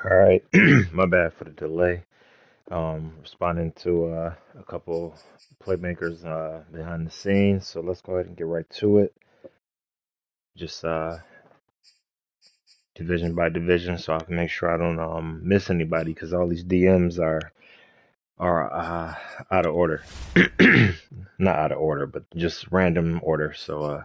All right, my bad for the delay. Responding to a couple playmakers behind the scenes. So let's go ahead and get right to it. Just division by division, so I can make sure I don't miss anybody because all these DMs are out of order. Not out of order, but just random order. So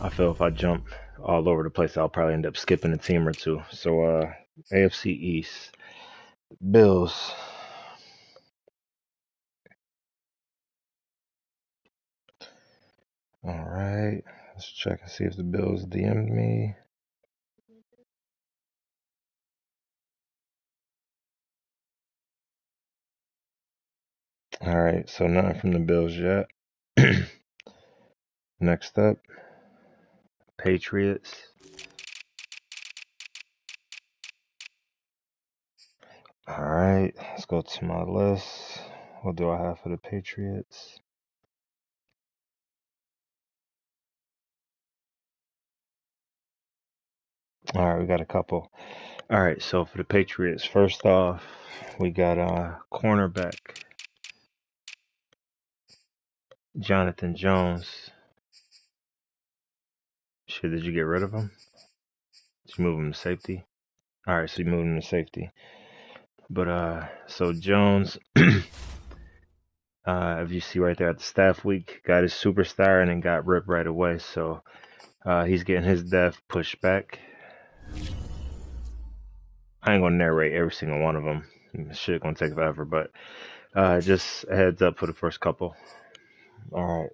I feel if I jump all over the place, I'll probably end up skipping a team or two. So AFC East, Bills. All right, let's check and see if the Bills DM'd me. All right, so nothing from the Bills yet. Next up, Patriots. All right, let's go to my list. What do I have for the Patriots? All right, we got a couple. All right, so for the Patriots, first off, we got cornerback Jonathan Jones. Shit, did you get rid of him? Did you move him to safety? All right, so you moved him to safety. But so Jones, if you see right there at the staff week, got his superstar and then got ripped right away. So he's getting his death pushed back. I ain't gonna narrate every single one of them. Shit gonna take forever, but just a heads up for the first couple. All right.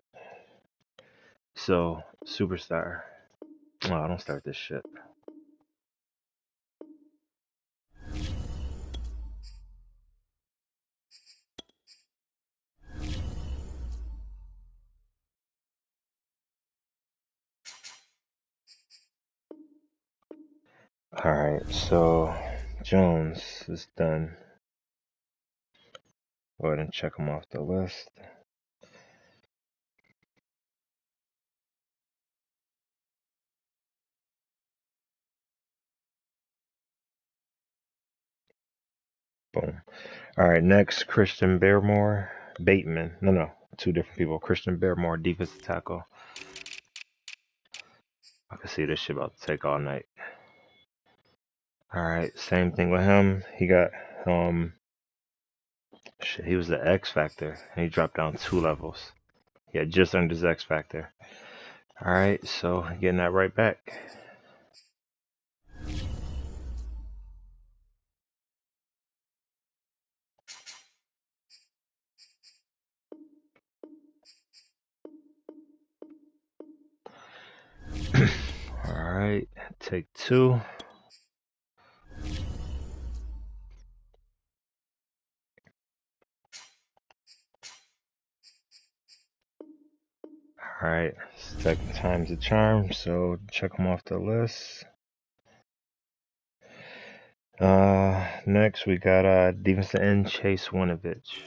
So superstar. Oh, don't start this shit. All right. So Jones is done. Go ahead and check him off the list. Boom. All right. Next, Christian Baremore. Bateman. No. Two different people. Christian Baremore, defensive tackle. I can see this shit about to take all night. All right. Same thing with him. He got shit, he was the X Factor, and he dropped down 2 levels. He had just earned his X Factor. All right, so getting that right back. All right, take 2. All right, second time's a charm, so check them off the list. Next we got defensive end Chase Winovich.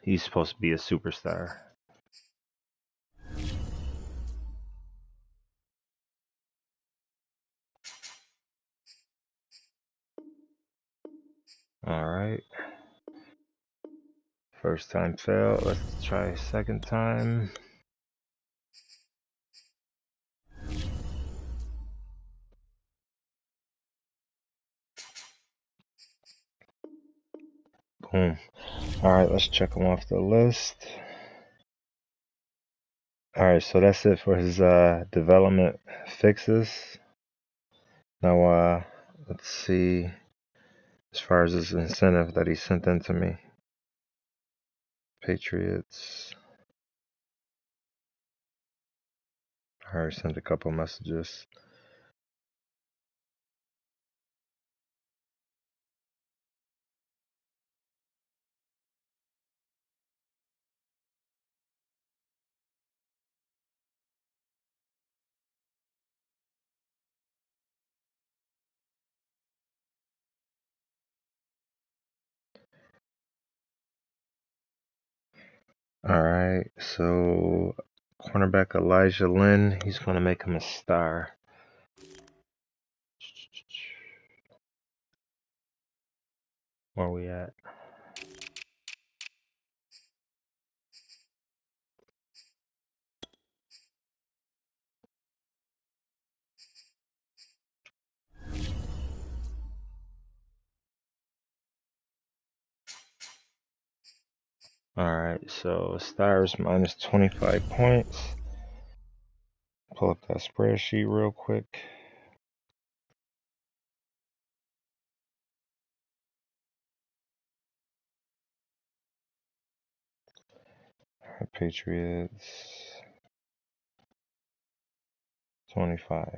He's supposed to be a superstar. All right. First time failed. Let's try second time. Boom. All right, let's check him off the list. All right, so that's it for his development fixes. Now, let's see as far as his incentive that he sent in to me. Patriots. I already sent a couple messages. All right, so Cornerback Elijah Lynn. He's going to make him a star. Where are we at? Alright, so stars minus 25 points. Pull up that spreadsheet real quick. Patriots 25.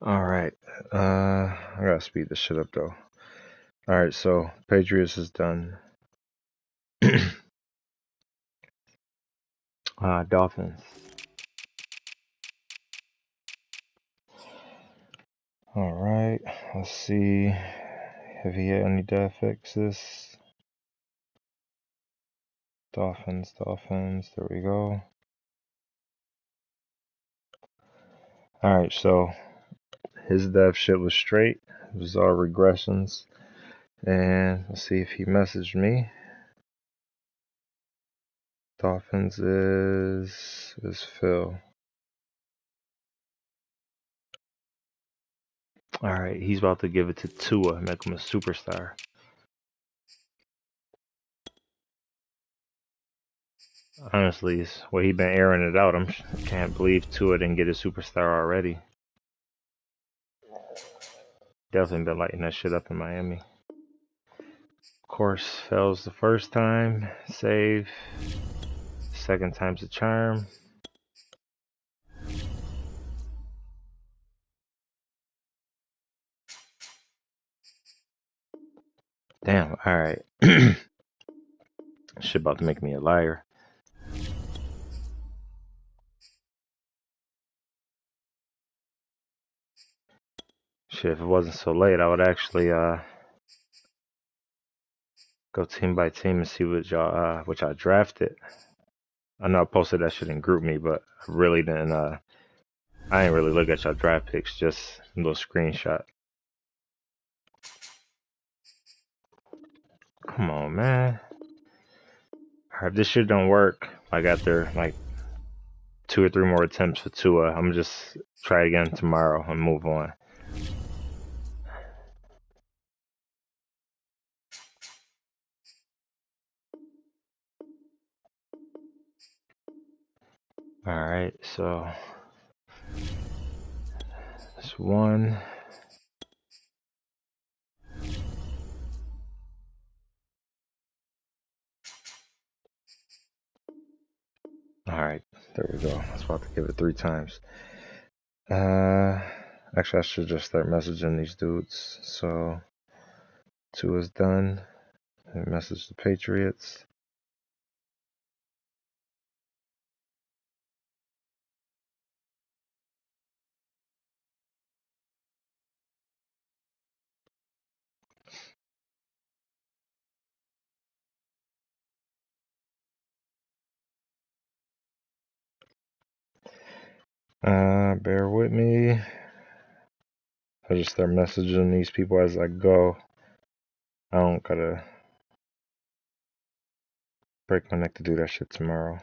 Alright, I gotta speed this shit up though. Alright, so Patriots is done. Dolphins. Alright, let's see. Have he had any death fixes? Dolphins, there we go. Alright, so his dev shit was straight. It was all regressions. And let's see if he messaged me. Dolphins is Phil. Alright, he's about to give it to Tua, make him a superstar. Honestly, it's where he been airing it out. I can't believe Tua didn't get a superstar already. Definitely been lighting that shit up in Miami. Of course, fails the first time. Save. Second time's a charm. Damn, alright. Shit about to make me a liar. Shit, if it wasn't so late, I would actually go team by team and see what y'all drafted. I know I posted that shit in GroupMe, but I really didn't I ain't really look at y'all draft picks, just a little screenshot. Come on, man. If this shit don't work, I got there like 2 or 3 more attempts for Tua. I'm just try again tomorrow and move on. Alright, so this one. Alright, there we go. I was about to give it 3 times. Actually, I should just start messaging these dudes. So, 2 is done. And message the Patriots. Bear with me. I just start messaging these people as I go. I don't gotta break my neck to do that shit tomorrow.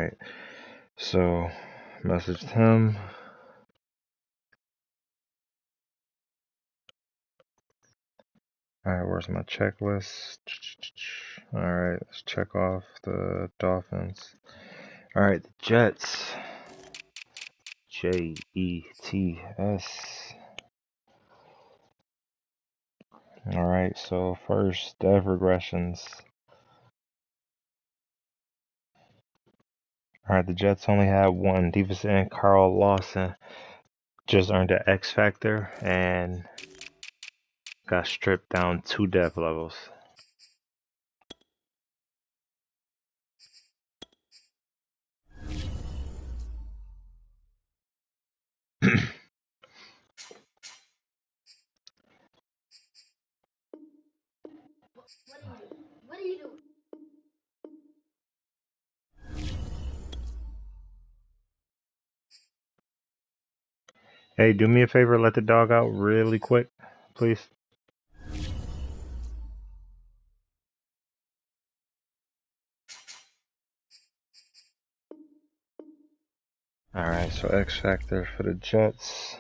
right. So, messaged him. Alright, where's my checklist? Alright, let's check off the Dolphins. Alright, the Jets. Jets. Alright, so first, dev regressions. Alright, the Jets only had one defensive end, Carl Lawson. Just earned an X Factor and got stripped down 2 depth levels. What are you doing? Hey, do me a favor, let the dog out really quick, please. Alright, so X Factor for the Jets.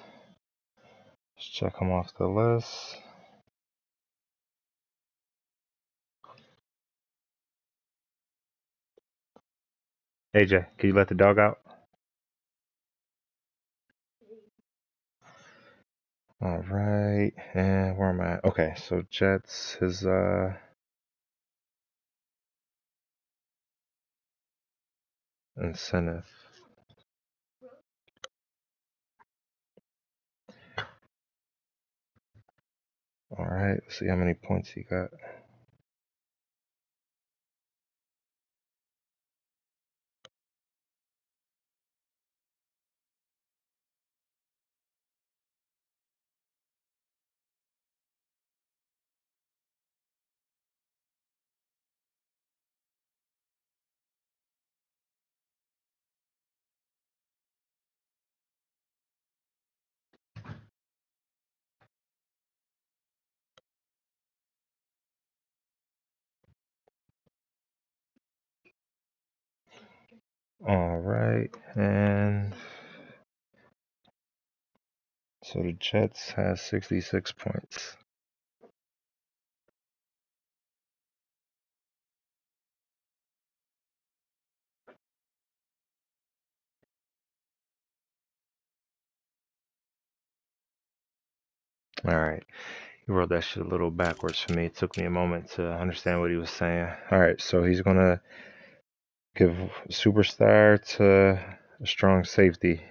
Let's check them off the list. AJ, can you let the dog out? Alright, and where am I? Okay, so Jets, his incentive. Alright, let's see how many points he got. Alright, and so the Jets has 66 points. Alright, he wrote that shit a little backwards for me. It took me a moment to understand what he was saying. Alright, so he's gonna give superstar to a strong safety.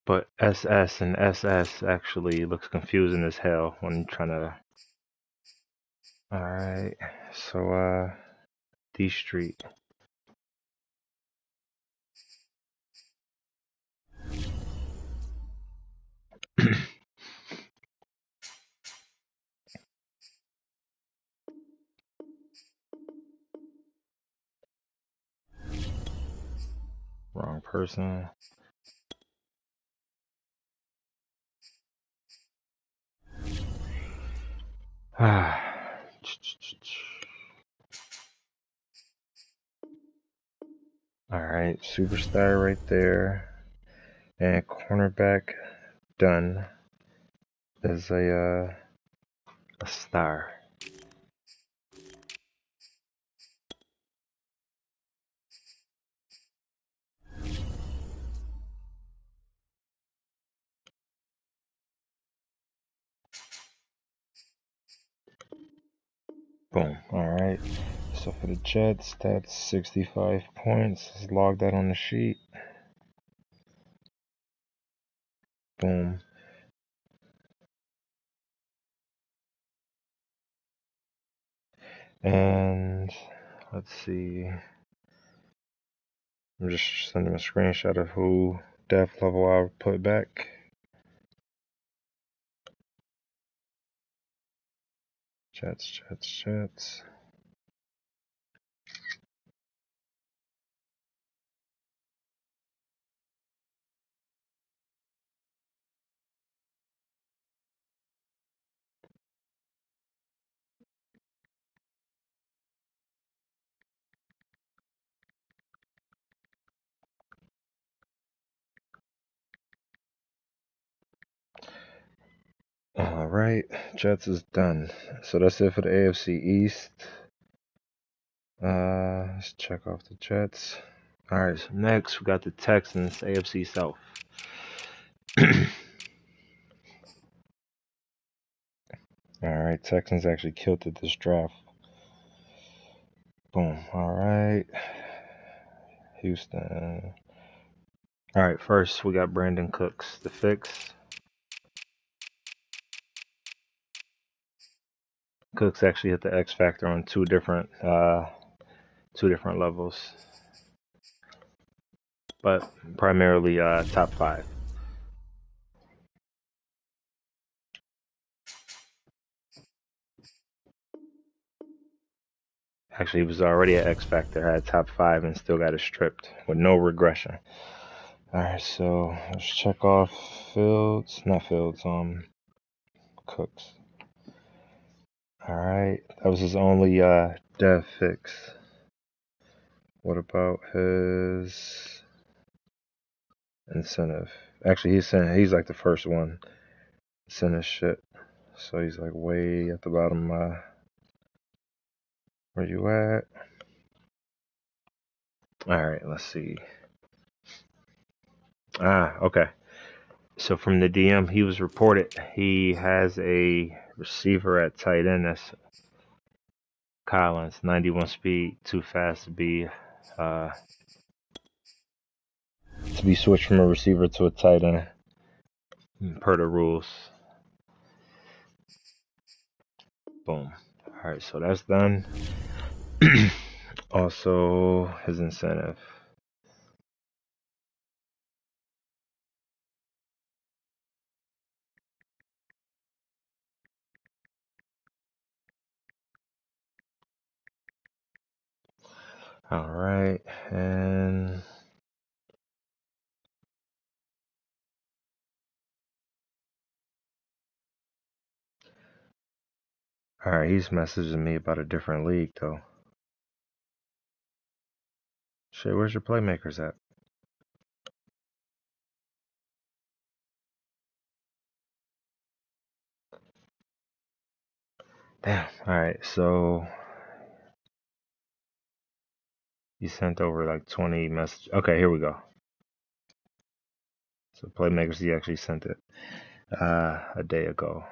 But SS and SS actually looks confusing as hell when you're trying to. Alright, so D Street. Wrong person. Alright, superstar right there. And cornerback done is a star. Boom. Alright. So for the Jets, that's 65 points. Let's log that on the sheet. Boom. And let's see. I'm just sending a screenshot of who depth level I put back. Jets. Alright, Jets is done. So that's it for the AFC East. Let's check off the Jets. Alright, so next we got the Texans, AFC South. Alright, Texans actually killed it this draft. Boom. Alright. Houston. Alright, first we got Brandon Cooks, the fix. Cooks actually hit the X factor on two different levels, but primarily top 5. Actually, he was already at X factor, had top 5, and still got it stripped with no regression. Alright, so let's check off Cooks. Alright, that was his only dev fix. What about his incentive? Actually, he's like the first one sent his shit. So he's like way at the bottom. Where you at? Alright, let's see. Okay. So from the DM, he was reported he has a receiver at tight end that's Collins, 91 speed, too fast to be switched from a receiver to a tight end per the rules. Boom. Alright, so that's done. Also, his incentive. Alright, and alright, he's messaging me about a different league though. Shit, where's your Playmakers at? Damn, alright, so he sent over like 20 messages. Okay, here we go. So Playmakers, he actually sent it a day ago.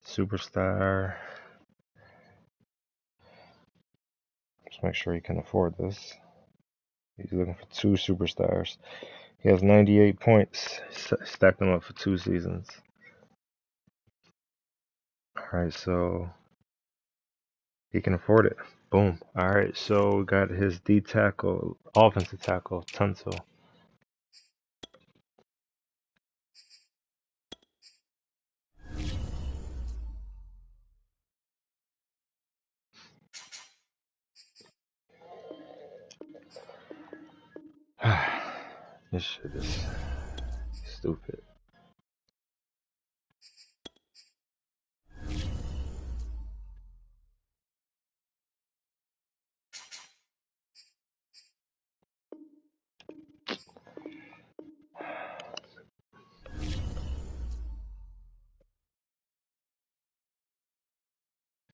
Superstar. Let's make sure he can afford this. He's looking for 2 superstars. He has 98 points. Stacked them up for 2 seasons. Alright, so he can afford it. Boom. Alright, so we got his D tackle, offensive tackle, Tunsil. This shit is stupid.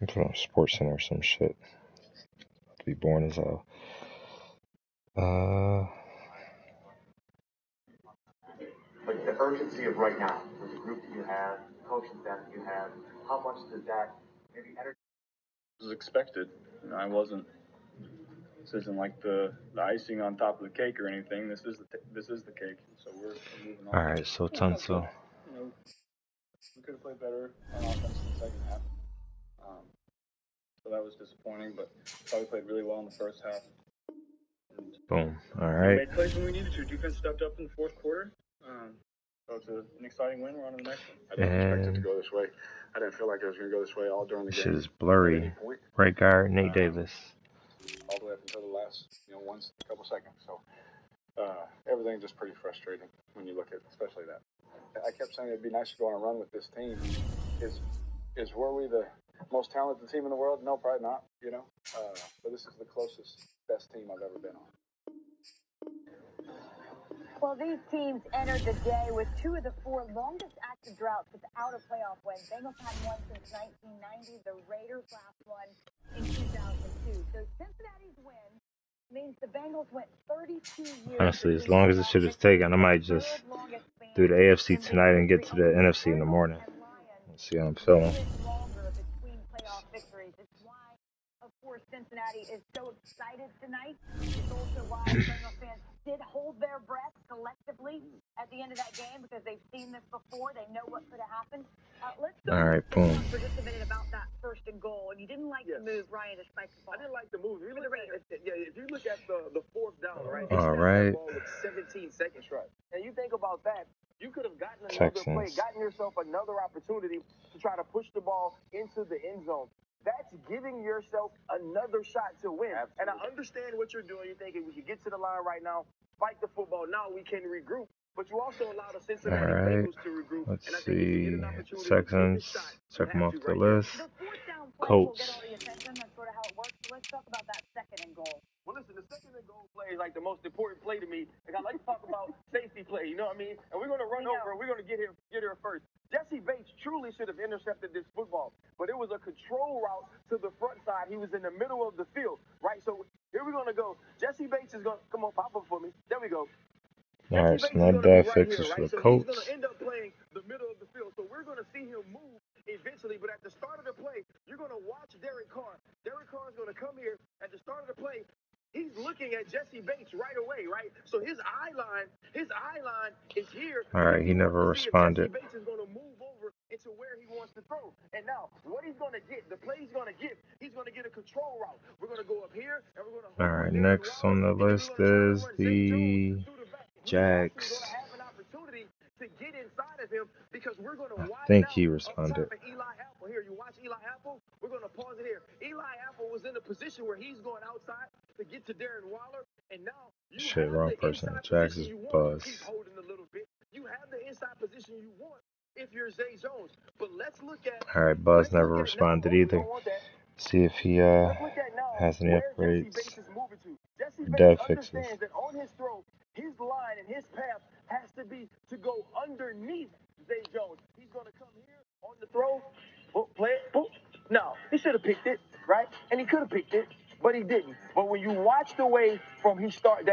I'm put on Sports Center or some shit. To be boring as hell. Like the urgency of right now, with the group that you have, the coaching staff that you have, how much does that maybe energy? This was expected. I wasn't. This isn't like the icing on top of the cake or anything. This is the cake. So we're moving on. All right, so Tunsil. We could have played better on offense in the second half. So that was disappointing, but probably played really well in the first half. And Boom. All right. made plays when we needed to. Defense stepped up in the fourth quarter. So it's an exciting win. We're on to the next one. I didn't expect it to go this way. I didn't feel like it was going to go this way all during the game. Shit is blurry. Right guard, Nate Davis. All the way up until the last, a couple seconds. So everything just pretty frustrating when you look at, especially that. I kept saying it'd be nice to go on a run with this team. Were we the most talented team in the world? No, probably not. But this is the closest, best team I've ever been on. Well, these teams entered the day with two of the four longest active droughts without a playoff win. Bengals had one since 1990. The Raiders last one in 2002. So Cincinnati's win means the Bengals went 32 years. Honestly, as long as the shit is taken, I might just do the AFC tonight and get to the NFC in the morning. Let's see how I'm feeling. Longer between playoff victories. It's why, of course, Cincinnati is so excited tonight. It's also why Bengals fans did hold their breath collectively at the end of that game because they've seen this before. They know what could have happened. Let's go All right, boom. for just a minute about that first and goal. And you didn't like the move, Ryan, to spike the ball. I didn't like the move. If you look at the fourth down, right? All right. That ball with 17 seconds, right? And you think about that, you could have gotten another Texans. play, gotten yourself another opportunity to try to push the ball into the end zone. That's giving yourself another shot to win. Absolutely. And I understand what you're doing. You're thinking we should get to the line right now, fight the football. Now we can regroup. But you also allow the Cincinnati Bengals to regroup. Let's and I think see. you get an opportunity Texans. to shot, Check them off the right list. The fourth down play Colts. will get all the attention. That's sort of how it works. So let's talk about that second and goal. Well, listen, the second and goal play is like the most important play to me. Like I like to talk about safety play, you know what I mean? And we're going to run over and we're going to get here first. Jesse Bates truly should have intercepted this football, but it was a control route to the front side. He was in the middle of the field, right? So here we're going to go. Jesse Bates is going to, come on, pop up for me. There we go. All right, so now that fixes for the Colts. He's going to end up playing the middle of the field. So we're going to see him move eventually, but at the start of the play, you're going to watch Derek Carr. Derek Carr is going to come here at the start of the play. He's looking at Jesse Bates right away, right? So his eye line is here. All right, he never responded. Jesse Bates is going to move over into where he wants to throw. And now, what he's going to get, the play he's going to get, he's going to get a control route. We're going to go up here, and we're going to... All right, next on the list is the Jags. To get inside of him because we're going to I think he responded. Eli Apple here. You watch Eli Apple. We're going to pause it here. Eli Apple was in a position where he's going outside to get to Darren Waller, and now you shit, have wrong the person. inside Jags is position you want. buzz. Keep holding a little bit. You have the inside position you want if you're Zay Jones. But let's look at. All right, Buzz never responded either. See if he has any upgrades. Dead fixes. That on his throw, his line and his path has to be to go underneath Zay Jones. He's going to come here on the throw, play it. Boop. No, he should have picked it, right? And he could have picked it, but he didn't. But when you watch the way from he starts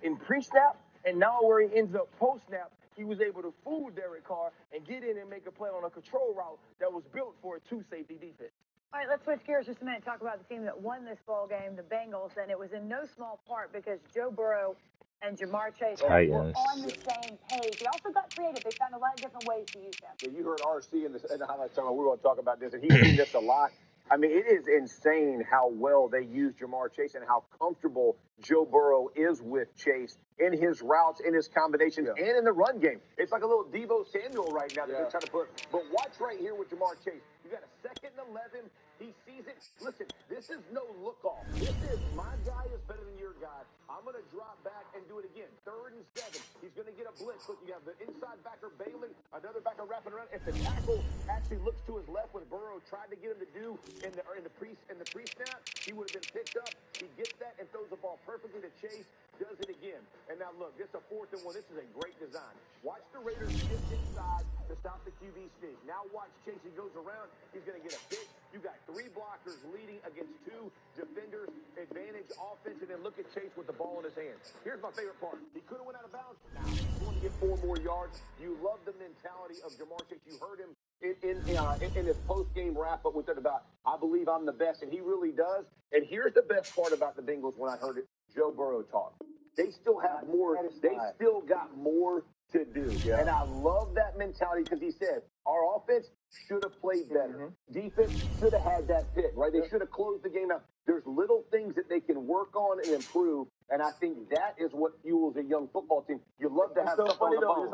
in pre-snap and now where he ends up post-snap, he was able to fool Derek Carr and get in and make a play on a control route that was built for a two-safety defense. All right, let's switch gears just a minute and talk about the team that won this ball game, the Bengals, and it was in no small part because Joe Burrow and Jamar Chase were on the same page. They also got creative. They found a lot of different ways to use them. Yeah, you heard RC in the highlights talking about we're going to talk about this, and he's seen this a lot. I mean, it is insane how well they use Jamar Chase and how comfortable Joe Burrow is with Chase in his routes, in his combinations, and in the run game. It's like a little Deebo Samuel right now that they're trying to put. But watch right here with Jamar Chase. You got a 2nd and 11. He sees it. Listen, this is no look-off. This is my guy is better than your guy. I'm going to drop back and do it again. 3rd and 7. He's going to get a blitz. Look, you have the inside backer bailing, another backer wrapping around. If the tackle actually looks to his left, what Burrow tried to get him to do in the pre-snap, he would have been picked up. He gets that and throws the ball perfectly to Chase. Does it again. And now look, this is a 4th and 1. This is a great design. Watch the Raiders shift inside to stop the QB sneak. Now watch Chase. He goes around. He's going to get a pick. You got 3 blockers leading against 2 defenders. Advantage offense, and then look at Chase with the ball in his hands. Here's my favorite part. He could have went out of bounds. Now he's going to get 4 more yards. You love the mentality of Jamar Chase. You heard him in his post-game wrap-up with it about, I believe I'm the best, and he really does. And here's the best part about the Bengals when I heard it, Joe Burrow talk. They still have more. They still got more to do. Yeah. And I love that mentality because he said, our offense should have played better. Defense should have had that pick, right? They should have closed the game out. There's little things that they can work on and improve, and I think that is what fuels a young football team. You love to have stuff on the bone.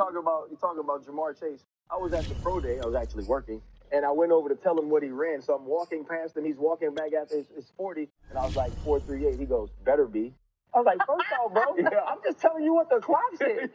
You're talking about Jamar Chase. I was at the pro day. I was actually working, and I went over to tell him what he ran. So I'm walking past him. He's walking back after his 40, and I was like, 4.38. He goes, better be. I was like, first off, bro, I'm just telling you what the clock said.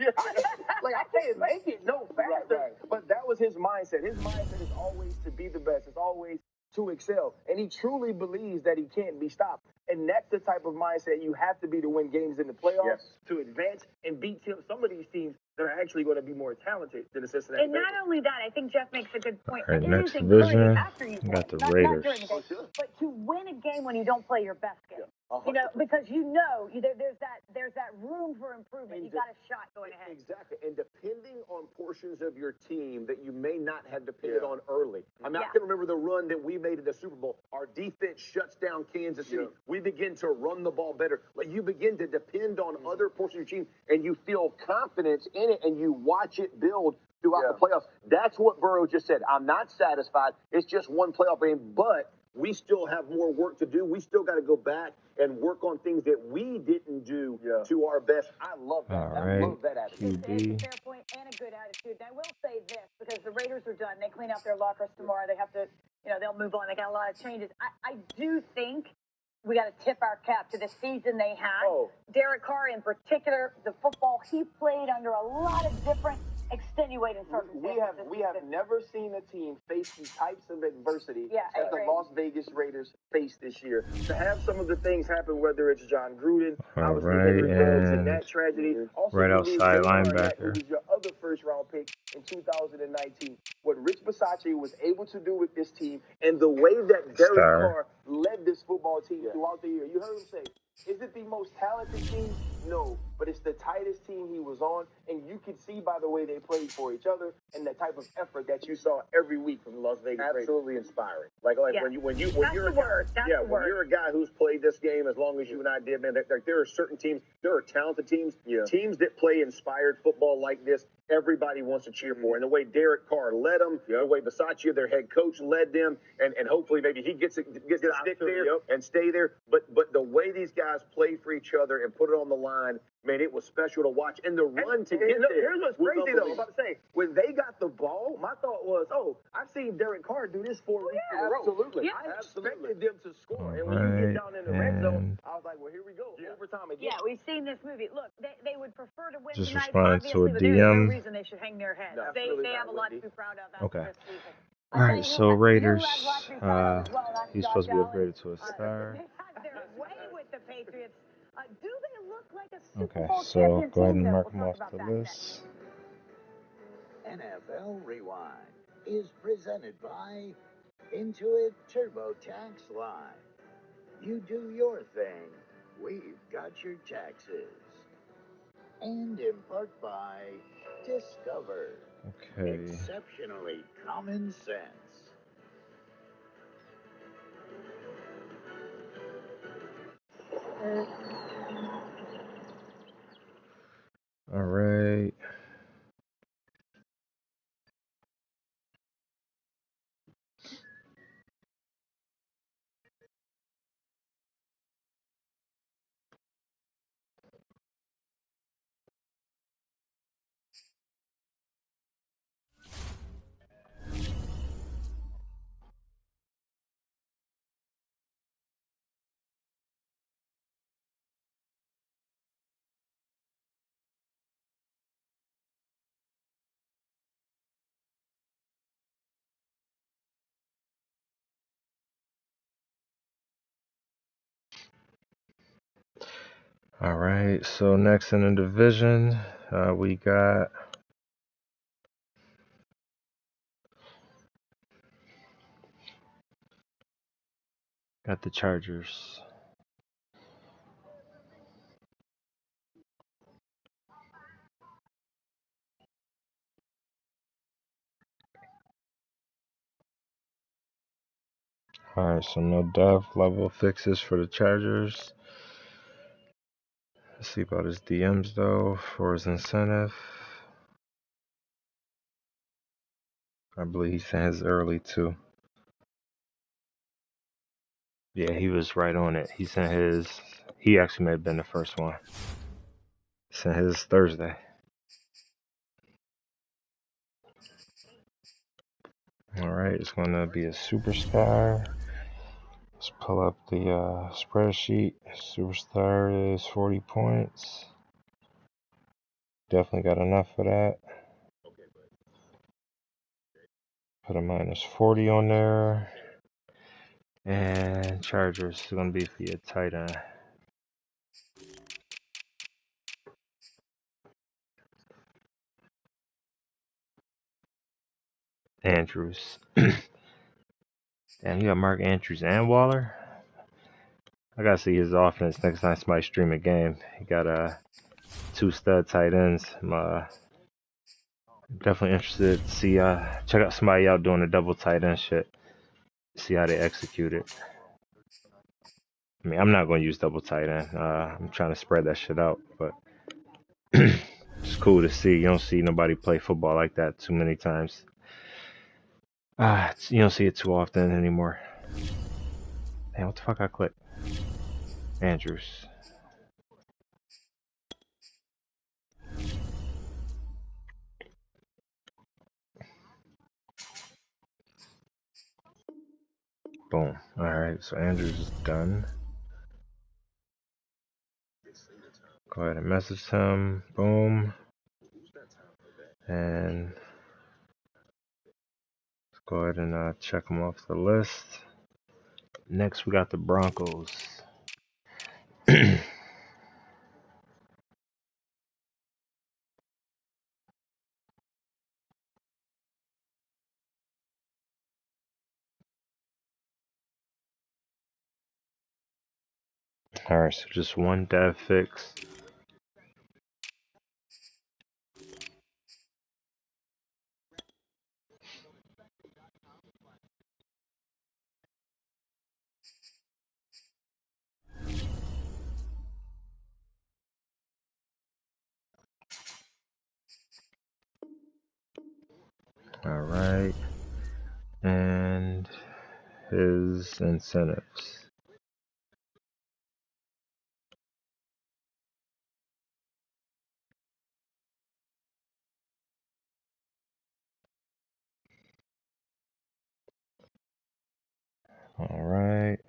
Like, I can't make it no faster. Right. But that was his mindset. His mindset is always to be the best. It's always to excel. And he truly believes that he can't be stopped. And that's the type of mindset you have to be to win games in the playoffs, to advance. and beat some of these teams that are actually going to be more talented than the Cincinnati And Bengals. not only that, I think Jeff makes a good point. All right, It next is encouraging division, after you we play, got the not Raiders. during the game, but to win a game when you don't play your best game. Yeah, You know, because there's that room for improvement. You got a shot going ahead. Exactly. And depending on portions of your team that you may not have depended on early. I mean, Yeah. I can remember the run that we made in the Super Bowl. Our defense shuts down Kansas City. We begin to run the ball better. Like, you begin to depend on other portions of your team, and you feel confidence in it, and you watch it build throughout the playoffs. That's what Burrow just said. I'm not satisfied. It's just one playoff game, but we still have more work to do. We still got to go back and work on things that we didn't do to our best. I love that. All I right, love that attitude. It's a fair point and a good attitude. And I will say this, because the Raiders are done. They clean out their lockers tomorrow. They have to, they'll move on. They got a lot of changes. I do think we got to tip our cap to the season they had. Derek Carr in particular, the football he played under a lot of different extenuating circumstances. We have never seen a team face the types of adversity Yeah, that the Las Vegas Raiders faced this year. To have some of the things happen, whether it's John Gruden, All obviously right, Henry Ruggs and and that tragedy, also right you lose outside Dave Arnett, linebacker. who was your other first-round pick in 2019. What Rich Bisaccia was able to do with this team, and the way that Derek Carr led this football team throughout the year. You heard him say, is it the most talented team? No, but it's the tightest team he was on, and you could see by the way they played for each other and the type of effort that you saw every week from the Las Vegas Raiders. Absolutely inspiring. Like when you're a guy who's played this game as long as you and I did, man. There are certain teams, there are talented teams, teams that play inspired football like this. Everybody wants to cheer for, and the way Derek Carr led them, the way Bisaccia, their head coach, led them, and hopefully maybe he gets to stick there and stay there. But the way these guys play for each other and put it on the line, man, it was special to watch. And the run to get there. Here's what's crazy though. I'm about to say, when they got the ball, my thought was, I've seen Derek Carr do this 4 weeks in a row. Absolutely. I expected them to score, and All when you right, get down in the red zone, and I was like, well, here we go, overtime again. Yeah, we've seen this movie. Look, they would prefer to win just tonight, responding obviously, to a but there's no DM. reason they should hang their heads. No, They absolutely have a not, lot to Wendy. be proud of after Okay. this season. All right, so Raiders, he's supposed to be Dallas. upgraded to a star. They had their way with the Patriots. Do they look like a Super Okay, Bowl so champion go ahead team, and though? mark We'll him talk off about the that next. list. NFL Rewind is presented by Intuit TurboTax Live. You do your thing. We've got your taxes. And in part by Discover. Okay. Exceptionally common sense. All right. All right, so next in the division, we got the Chargers. All right, so no depth level fixes for the Chargers. Let's see about his DMs though for his incentive. I believe he sent his early too. Yeah, he was right on it. He sent his. He actually may have been the first one. Sent his Thursday. All right, it's gonna be a superstar. Let's pull up the spreadsheet. Superstar is 40 points. Definitely got enough for that. Put a minus 40 on there. And Chargers is going to be for your tight end. Andrews. Damn, you got Mark Andrews and Waller? I gotta see his offense next time somebody stream a game. He got 2 stud tight ends. I'm definitely interested to see check out somebody out doing the double tight end shit. See how they execute it. I mean, I'm not going to use double tight end. I'm trying to spread that shit out, but it's cool to see. You don't see nobody play football like that too many times. You don't see it too often anymore. Damn, what the fuck I clicked? Andrews. Boom. Alright, so Andrews is done. Go ahead and message him. Boom. And let's go ahead and check him off the list. Next, we got the Broncos. Alright, so just one dev fix. Alright. And his incentives. Alright.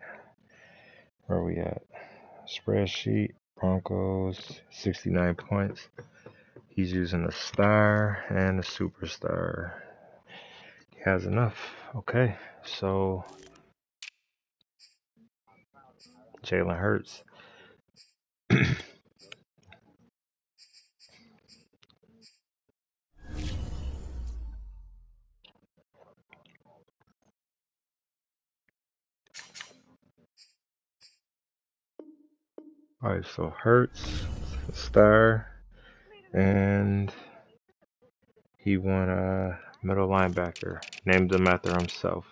Where are we at? Spreadsheet. Broncos. 69 points. He's using a star and a superstar. He has enough. Okay. So Jalen Hurts. Alright, so Hurts, star, and he won a middle linebacker. Named him after himself.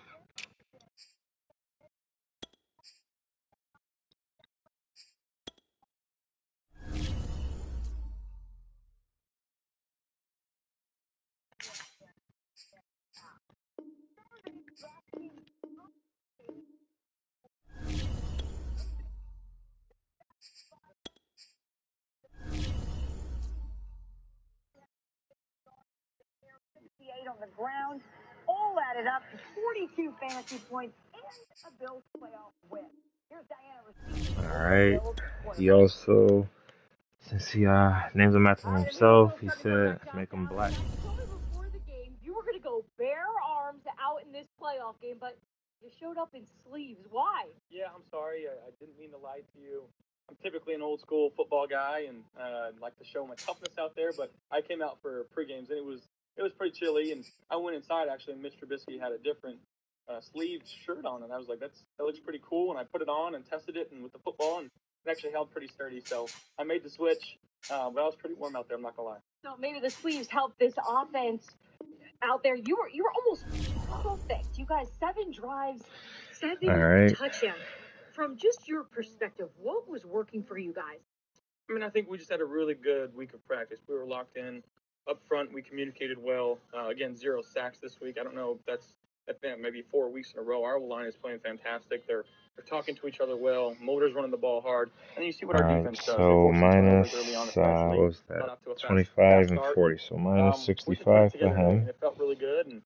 On the ground, all added up to 42 fantasy points and a Bills playoff win. Here's Diana. Alright. He also, since he named him after himself, he said make him black. You told me before the game you were going to go bare arms out in this playoff game, but you showed up in sleeves. Why? Yeah, I'm sorry. I didn't mean to lie to you. I'm typically an old school football guy and like to show my toughness out there, but I came out for pre-games and it was pretty chilly, and I went inside actually, and Mitch Trubisky had a different sleeved shirt on, and I was like, that looks pretty cool, and I put it on and tested it and with the football, and it actually held pretty sturdy, so I made the switch, but I was pretty warm out there, I'm not gonna lie. So maybe the sleeves helped this offense out there. You were almost perfect. You guys, 7 drives, 7 touchdowns. From just your perspective, what was working for you guys? I mean, I think we just had a really good week of practice. We were locked in up front. We communicated well. Again, 0 sacks this week. I don't know if that's maybe 4 weeks in a row. Our line is playing fantastic. They're talking to each other well. Motor's running the ball hard. And you see what our defense does. So minus, what was that? 25 and 40. So minus 65 for him. And it felt really good. And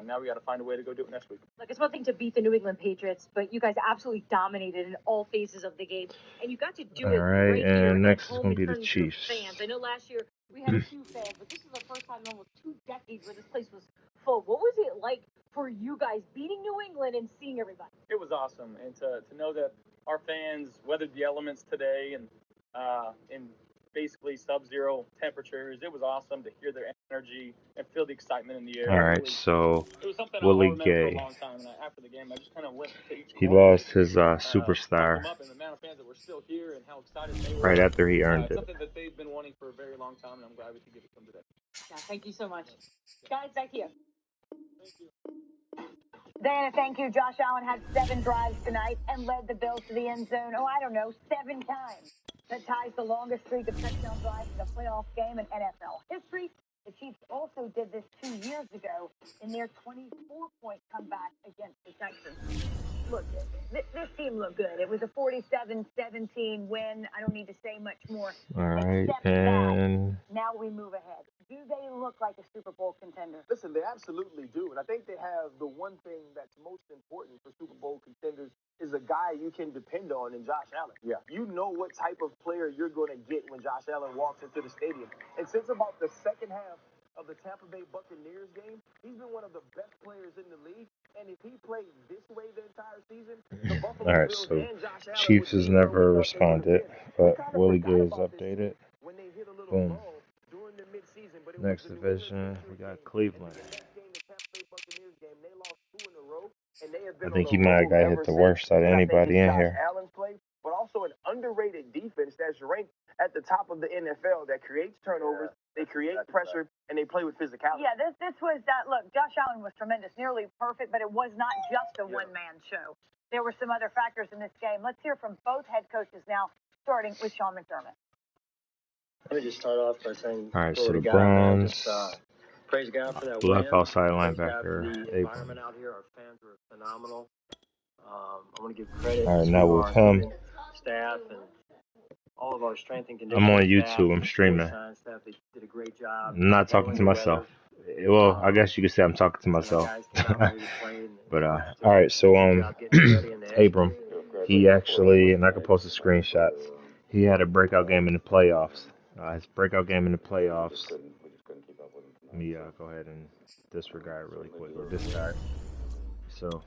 now we got to find a way to go do it next week. Like, it's one thing to beat the New England Patriots, but you guys absolutely dominated in all phases of the game, and you got to do it right here. And next is going to be the Chiefs. Fans. I know last year we had a few fans, but this is the first time in almost 2 decades where this place was full. What was it like for you guys beating New England and seeing everybody? It was awesome, and to know that our fans weathered the elements today and basically sub-zero temperatures. It was awesome to hear their energy and feel the excitement in the air. All right, so It was something Willie I'll remember for a Gay, long time. And after the game, I just kind of went to each he corner, lost his pumped superstar them up, and the amount of fans that were still here and how excited they were. right after he earned It's it. something that they've been wanting for a very long time, and I'm glad we could give it to them today. Yeah, thank you so much. Guys, back to you. Thank you. Diana, thank you. Josh Allen had 7 drives tonight and led the Bills to the end zone, 7 times. That ties the longest streak of touchdown drives in a playoff game in NFL history. The Chiefs also did this 2 years ago in their 24-point comeback against the Texans. Look, this team looked good. It was a 47-17 win. I don't need to say much more. All right, Except and that now we move ahead. Do they look like a Super Bowl contender? Listen, they absolutely do. And I think they have the one thing that's most important for Super Bowl contenders is a guy you can depend on in Josh Allen. Yeah. You know what type of player you're going to get when Josh Allen walks into the stadium. And since about the second half of the Tampa Bay Buccaneers game, he's been one of the best players in the league. And if he played this way the entire season, the Buffalo all right, Bills so and Josh Allen Chiefs has never responded, but Willie Gay is about this updated. when they hit a little Boom. lull during the midseason, but it Next was the New division, England we Patriots got game. Cleveland. And the next game, the Tampa Bay Buccaneers game, they lost 2 in a row, and they have I been think on he the might have road got ever hit the since. worst out of And I think anybody it's in Josh here. Allen's play, but also an underrated defense that's ranked at the top of the NFL that creates turnovers, they create pressure, and they play with physicality. Yeah, this was look, Josh Allen was tremendous, nearly perfect, but it was not just a one-man show. There were some other factors in this game. Let's hear from both head coaches now, starting with Sean McDermott. Let me just start off by saying, All right, so the God, Browns, praise God for that left win. outside Praise God for linebacker, the environment out here. Our fans were phenomenal. I want to give credit All right, to now with our him, staff and all of our strength and I'm conditioning on staff, YouTube. I'm streaming. science staff. They did a great job. I'm not talking to myself. Well, I guess you could say I'm talking to myself. But all right, so Abram, he actually, and I can post the screenshots. He had a breakout game in the playoffs. His breakout game in the playoffs. Let me go ahead and disregard really quick, or discard. So.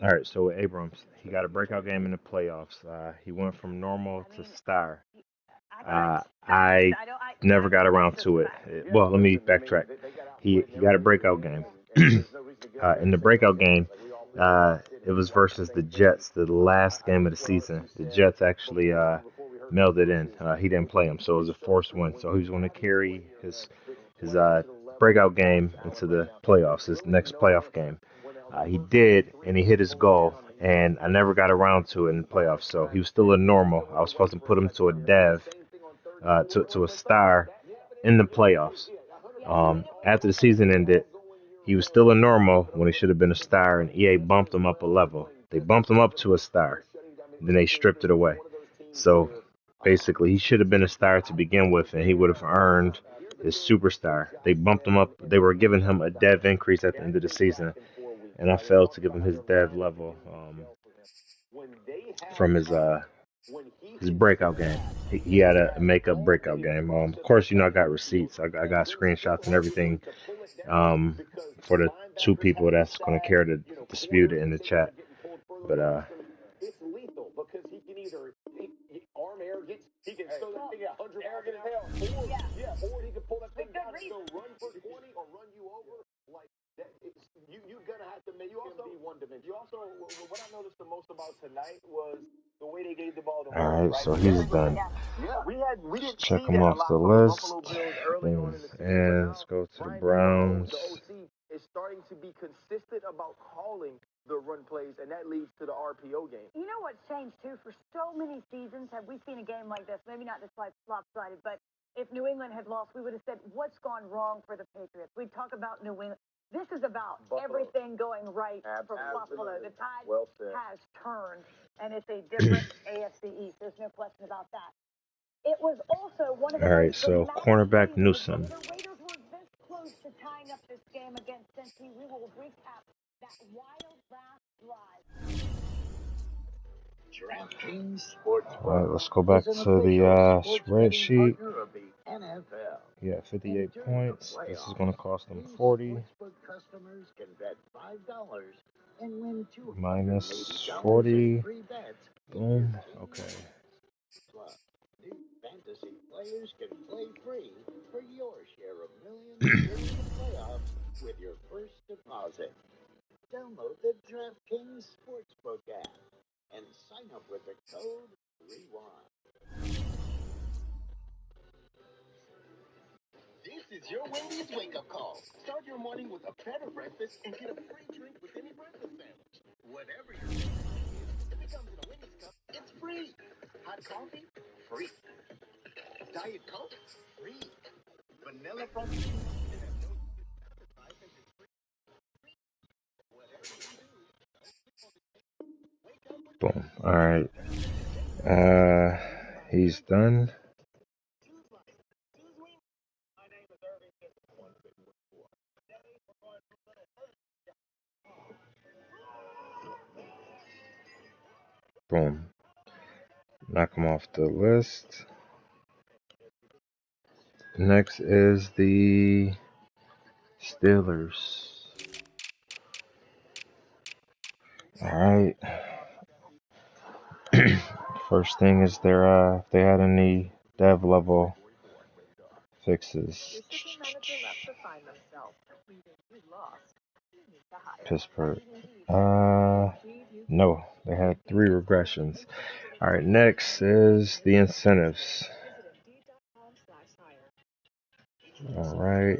All right, so with Abrams, he got a breakout game in the playoffs. He went from normal to star. I never got around to it. Well, let me backtrack. He got a breakout game. In the breakout game, it was versus the Jets, the last game of the season. The Jets actually mailed it in. He didn't play him, so it was a forced win. So he was going to carry his breakout game into the playoffs, his next playoff game. He did, and he hit his goal, and I never got around to it in the playoffs. So he was still a normal. I was supposed to put him to a dev, to a star in the playoffs. After the season ended, he was still a normal when he should have been a star, and EA bumped him up a level. They bumped him up to a star, then they stripped it away. So basically, he should have been a star to begin with, and he would have earned his superstar. They bumped him up. They were giving him a dev increase at the end of the season, and I failed to give him his dev level from his breakout game. He had a makeup breakout game. Of course, I got receipts. I got screenshots and everything for the 2 people that's going to care to dispute it in the chat. But it's lethal because he can either arm arrogance, he can throw that thing at 100 arrogant as hell, or he can pull that thing down and go run for 20 or run you over. Like that, you're gonna have to make him be one dimensional. You also, what I noticed the most about tonight was the way they gave the ball to him. All right, so he's done. Yeah, we didn't Check see him that a off lot the from list. Buffalo Bills early on in the season. And let's go to the Browns. The OC is starting to be consistent about calling the run plays, and that leads to the RPO game. You know what's changed, too? For so many seasons, have we seen a game like this? Maybe not this lopsided, but if New England had lost, we would have said, what's gone wrong for the Patriots? We'd talk about New England. This is about everything going right for Buffalo. The tide has turned, and it's a different AFC East. There's no question about that. It was also one of the All right, so cornerback Newsom. The Raiders were this close to tying up this game against Cincy. We will recap that wild last drive. DraftKings Sports. All right, let's go back to the spreadsheet. NFL. He had 58 points. This is going to cost him 40. Customers can bet $5 and win Minus $280 40. in free bets. Boom. Okay. New fantasy players can play free for your share of millions during the playoffs with your first deposit. Download the DraftKings Sportsbook app and sign up with the code REWIND. This is your Wendy's wake-up call. Start your morning with a better breakfast and get a free drink with any breakfast sandwich. Whatever your favorite drink is, if it comes in a Wendy's cup, it's free. Hot coffee? Free. Diet Coke? Free. Vanilla frosted peanuts that have no sacrifice and it's free. Whatever you do, wake up with Boom. All right. He's done. Boom. Knock him off the list. Next is the Steelers. All right. First thing is if they had any dev level fixes. Pittsburgh. No, they had 3 regressions. All right, next is the incentives. All right.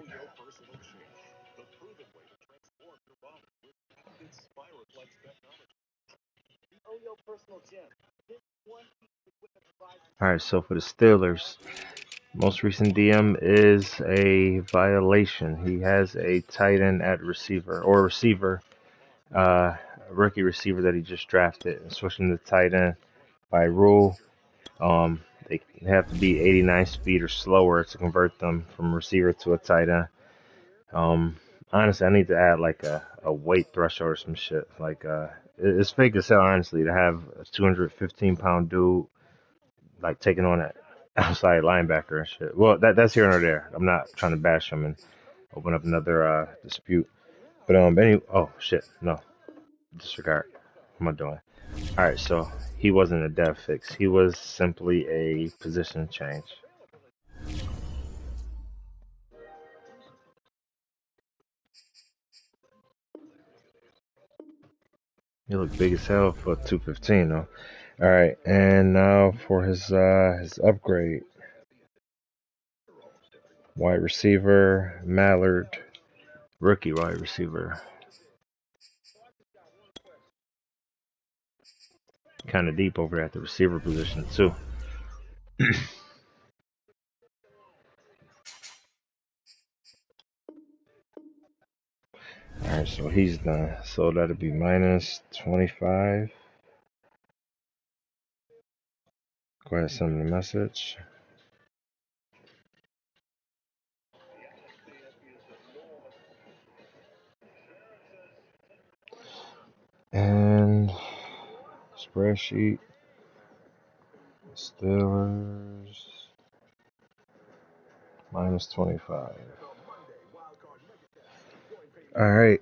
All right, so for the Steelers, most recent DM is a violation. He has a tight end at receiver, or receiver, rookie receiver that he just drafted, and switching to tight end by rule. They have to be 89 speed or slower to convert them from receiver to a tight end. Honestly, I need to add like a weight threshold or some shit. Like, it's fake as hell, honestly, to have a 215-pound dude like taking on that outside linebacker and shit. Well, that's here nor there. I'm not trying to bash him and open up another dispute. But oh shit, no, disregard. What am I doing? All right, so he wasn't a dev fix. He was simply a position change. He looked big as hell for 215 though. All right, and now for his upgrade. Wide receiver, Mallard, rookie wide receiver. Kind of deep over at the receiver position too. Alright, so he's done. So that'll be minus 25. Go ahead and send him the message. And spreadsheet. Steelers. Minus 25. Alright.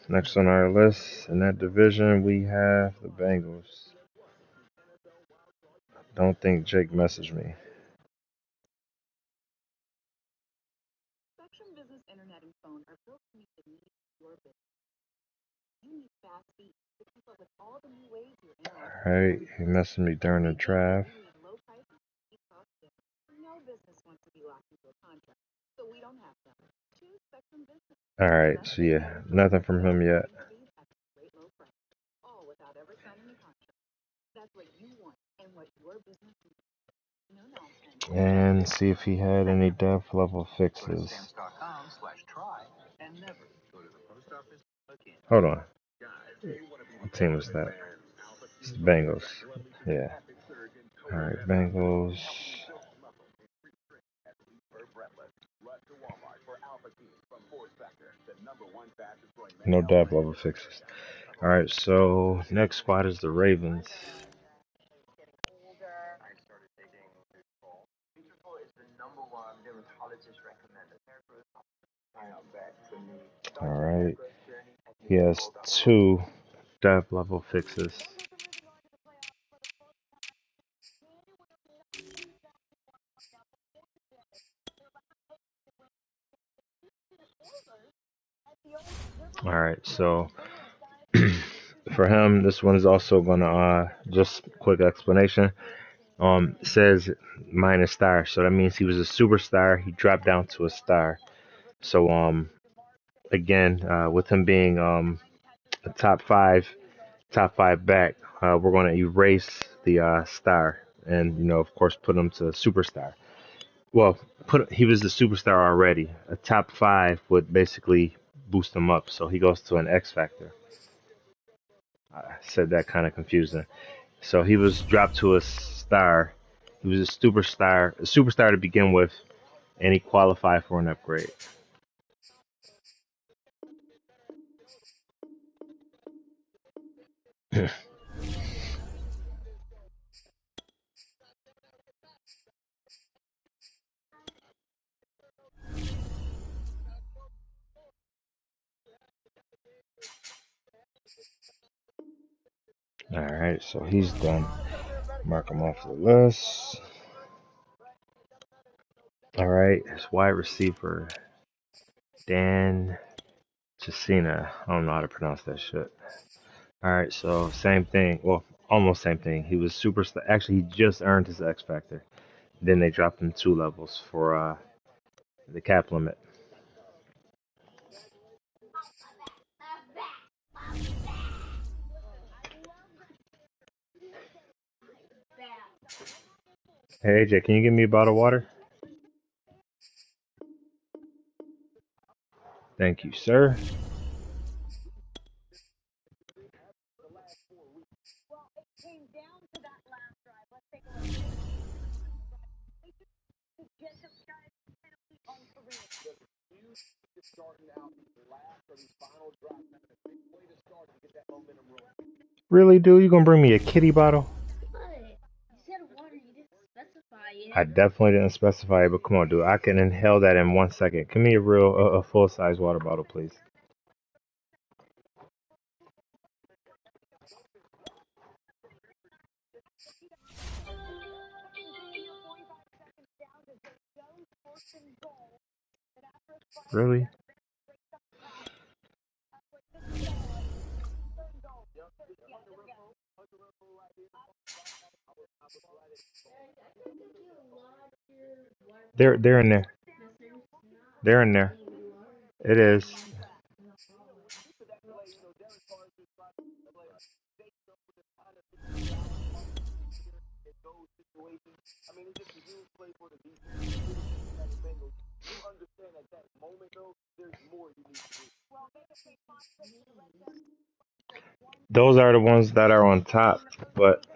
Next on our list, in that division, we have the Bengals. Don't think Jake messaged me. Spectrum Business Internet and phone are built to meet the needs of your business. You need fast speed to keep up with all the new ways your internet. Alright, he messaged me during the draft. Low prices, cheap costs. No business wants to be locked into a contract, so we don't have them. Choose Spectrum Business. Alright, so yeah, nothing from him yet. All without ever signing a contract. That's what you want and what your business needs. No nonsense. And see if he had any dev level fixes. Hold on. What team was that? It's the Bengals. Yeah. Alright, Bengals. No dev level fixes. Alright, so next spot is the Ravens. All right. He has 2 dev level fixes. All right, so for him, this one is also gonna just quick explanation. Says minus star, so that means he was a superstar. He dropped down to a star. So again, with him being a top five back, we're gonna erase the star, and of course, put him to superstar. Well, he was the superstar already. A top 5 would basically boost him up, so he goes to an X factor. I said that kind of confusing. So he was dropped to a star. He was a superstar to begin with, and he qualified for an upgrade. All right, so he's done. Mark him off the list. All right, his wide receiver, Dan Chesina. I don't know how to pronounce that shit. All right, so same thing. Well, almost same thing. He was superstar. Actually, he just earned his X Factor. Then they dropped him 2 levels for the cap limit. Hey, AJ, can you give me a bottle of water? Thank you, sir. Well, it came down to that last drive. Let's take a look. Penalty on Kareem. Really, dude? You gonna bring me a kitty bottle? I definitely didn't specify it, but come on, dude. I can inhale that in 1 second. Give me a full size water bottle, please. Really? They're in there. They're in there. It is. I mean, it's just a huge play for the defense. The Bengals. You understand at that moment, though, there's more you need to do. Those are the ones that are on top, but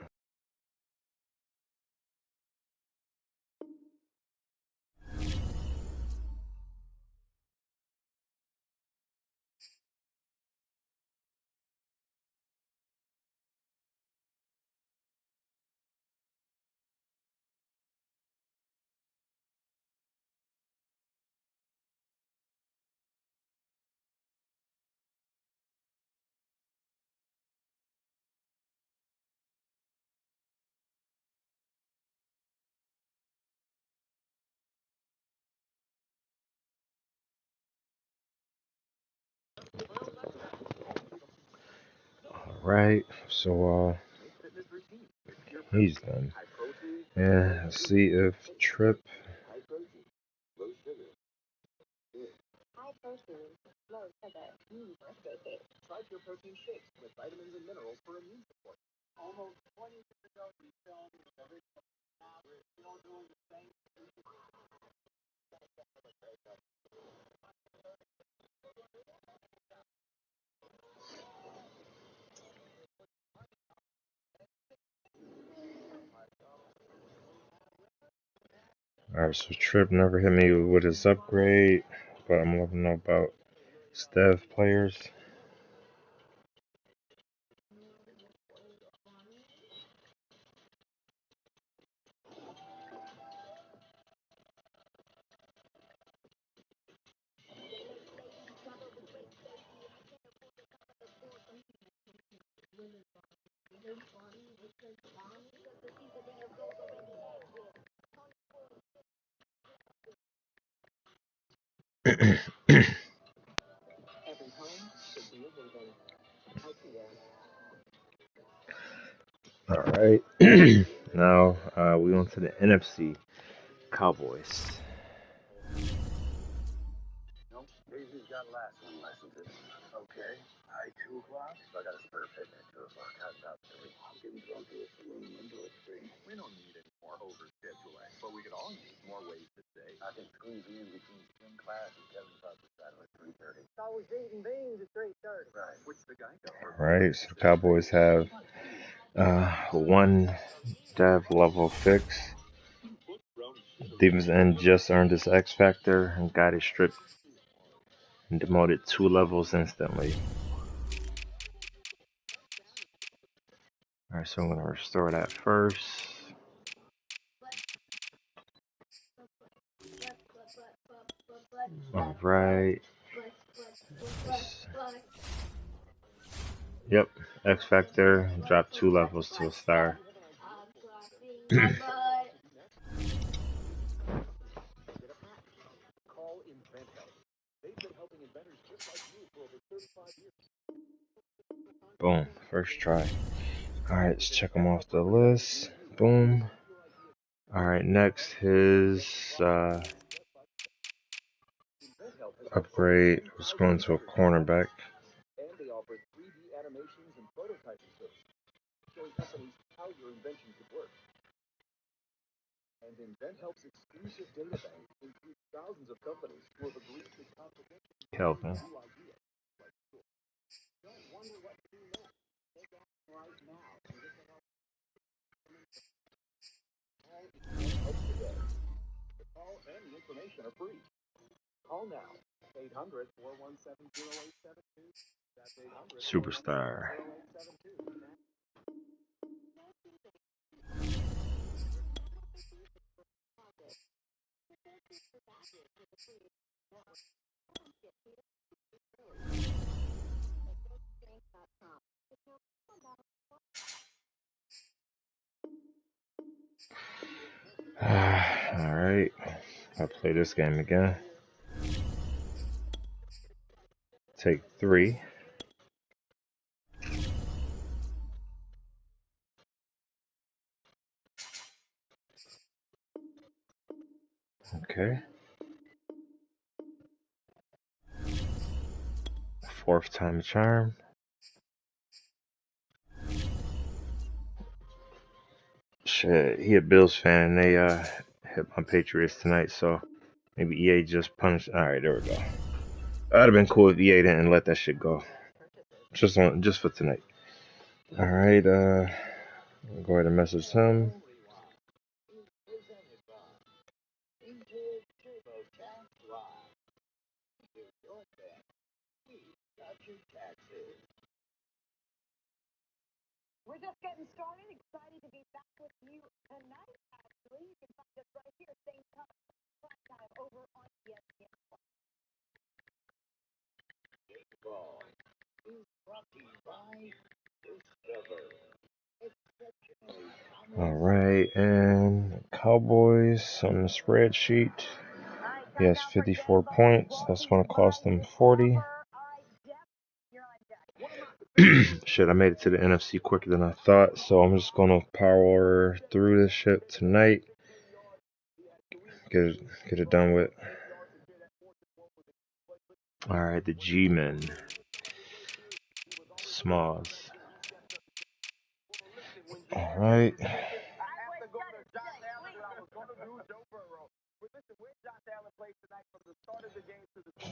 right. So he's done. Yeah. Let's see if Trip. Alright, so Trip never hit me with his upgrade, but I'm letting him know about Steph players. All right. Now we on to the NFC Cowboys. Nope, Daisy's got last one lessons. Okay, 2 o'clock. So I got a spur pit at 2 o'clock. How's about 3? I'm getting drunk here. We don't need any more overscheduling, but we could all use more ways to say. I can squeeze you in between gym class and Kevin's office battle at 3:30. It's always eating beans at 3:30. Right. Which the guy got. All right. So the Cowboys have one dev level fix. Defensive end just earned his X Factor and got it stripped and demoted 2 levels instantly. Alright, so I'm going to restore that first. Alright. Yep, X Factor dropped 2 levels to a star. Boom, first try. Alright, let's check them off the list. Boom. Alright, next his upgrade was going to a cornerback. And they offer 3D animations and prototyping services, showing companies how your invention could work. And InventHelp's exclusive data bank includes thousands of companies who have agreed to confidentially Kelvin. new ideas like yours. Don't wonder what to do next. Take action right now and get the help. Call InventHelp today. The call and the information are free. Call now. 800-417-0872. That's 800. Superstar. Alright, I'll play this game again. Take 3. Okay. 4th time charm. Shit, he a Bills fan. They hit my Patriots tonight, so maybe EA just punished. All right, there we go. That'd have been cool if EA didn't let that shit go. Just for tonight. All right, I'll go ahead and message him. We're just getting started. Excited to be back with you tonight. Actually, you can find us right here, same time, prime time over on ESPN+. Ball is brought to you by Discover. All right, and Cowboys on the spreadsheet. He has 54 points. That's going to cost him 40. Shit, I made it to the NFC quicker than I thought, so I'm just going to power through this shit tonight. Get it done with. All right, the G-Men. Smalls. All right.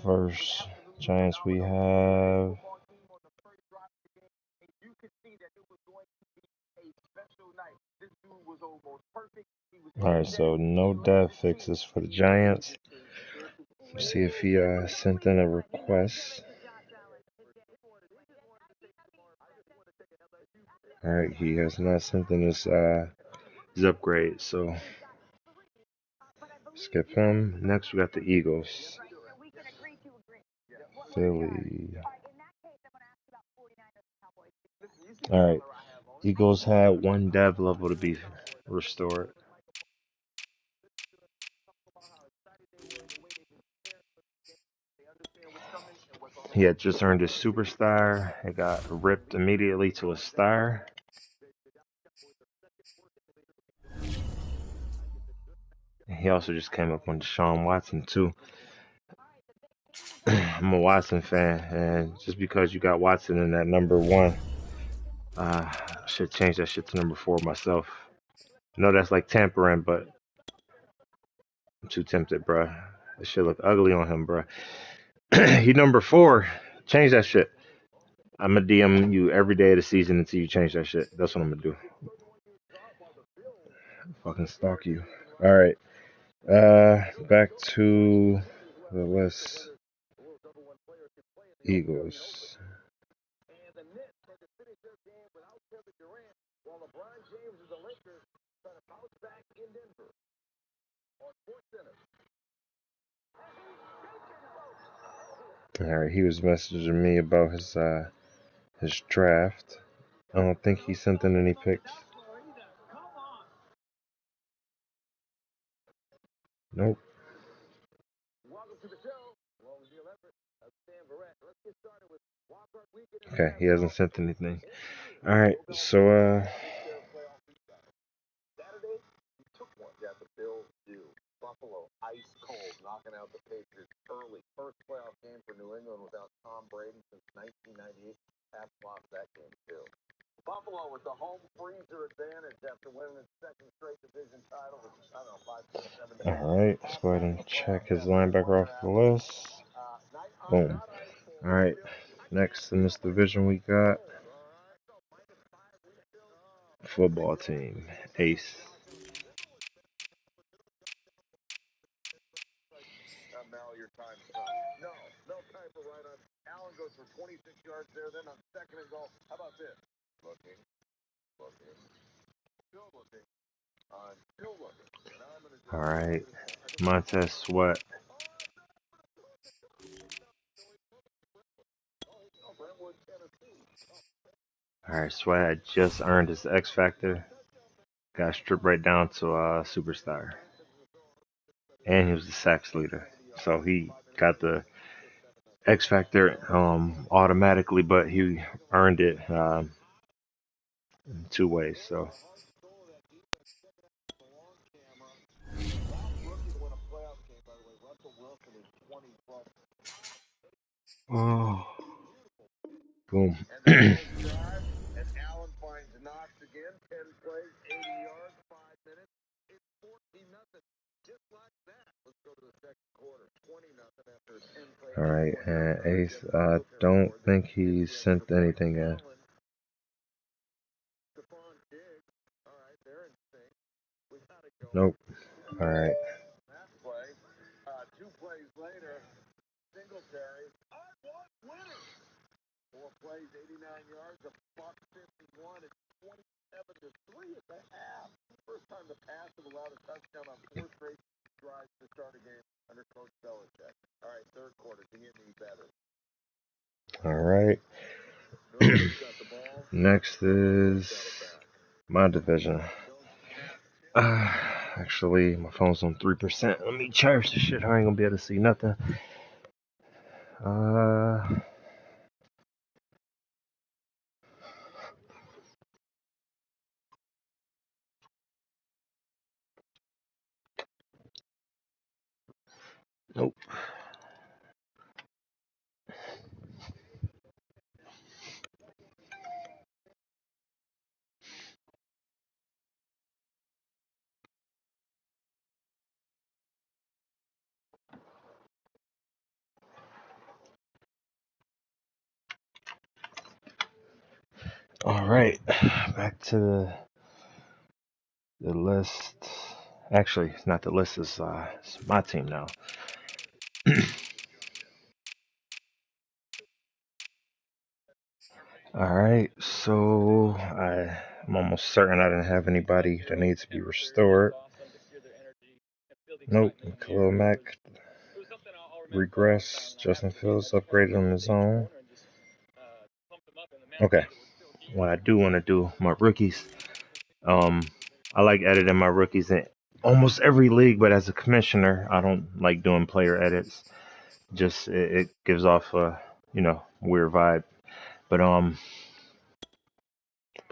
First Giants we have. Alright, so no dev fixes for the Giants. Let's see if he sent in a request. Alright, he has not sent in his upgrade, so skip him. Next we got the Eagles. Philly. Alright, Eagles had one dev level to be restored. He had just earned his superstar. It got ripped immediately to a star. He also just came up on Deshaun Watson, too. I'm a Watson fan, and just because you got Watson in that number one, I should change that shit to number 4 myself. I know that's like tampering, but I'm too tempted, bruh. That shit look ugly on him, bruh. He number 4. Change that shit. I'm gonna DM you every day of the season until you change that shit. That's what I'm gonna do. Fucking stalk you. All right. Back to the list. Eagles. And the Nets had to finish their game without Kevin Durant, while LeBron James and the Lakers try to bounce back in Denver. On SportsCenter. All right. He was messaging me about his draft. I don't think he sent in any picks. Nope. Okay, he hasn't sent anything. All right, so Saturday, he took one. Yeah, the Bills do. Buffalo, ice cold, knocking out the Patriots early. First playoff game for New England without Tom Brady since 1998. Pats lost that game too. Buffalo with the home freezer advantage after winning its second straight division title with, I don't know, 5-7 days. all right, let's go ahead and check his linebacker off the list. Boom. All right, next in this division we got football team, Ace. Your time no time for right on. Allen goes for 26 yards there, then on second and goal. How about this? Looking, still looking, still looking. All right, Montez Sweat. All right, Sweat had just earned his X Factor. Got stripped right down to superstar, and he was the sacks leader. So he got the X Factor automatically, but he earned it in 2 ways. So. Oh. Boom. And Allen finds Knox again. 10 plays, 80 yards, 5 minutes. It's 14-0. Just like that. Let's go to the second quarter. 20-0 after 10 plays. All right, and Ace, I don't think he sent anything in. Nope. All right. That play. 2 plays later, Singletary. Winning. 4 plays, 89 yards, a buck 51, and 27-3 at the half. First time the Pats have allowed a touchdown on 4 straight drives to start a game under Coach Belichick. All right, third quarter. Can you get any better? All right. Next is my division. Actually, my phone's on 3%. Let me charge the shit. I ain't gonna be able to see nothing. Nope. All right, back to the list. Actually, it's not the list. It's my team now. All right, so I'm almost certain I didn't have anybody that needs to be restored. Nope, Khalil Mack regress. Justin Fields upgraded on his own. Okay, what I do want to do, my rookies. I like editing my rookies in almost every league, but as a commissioner, I don't like doing player edits. Just it gives off a weird vibe. But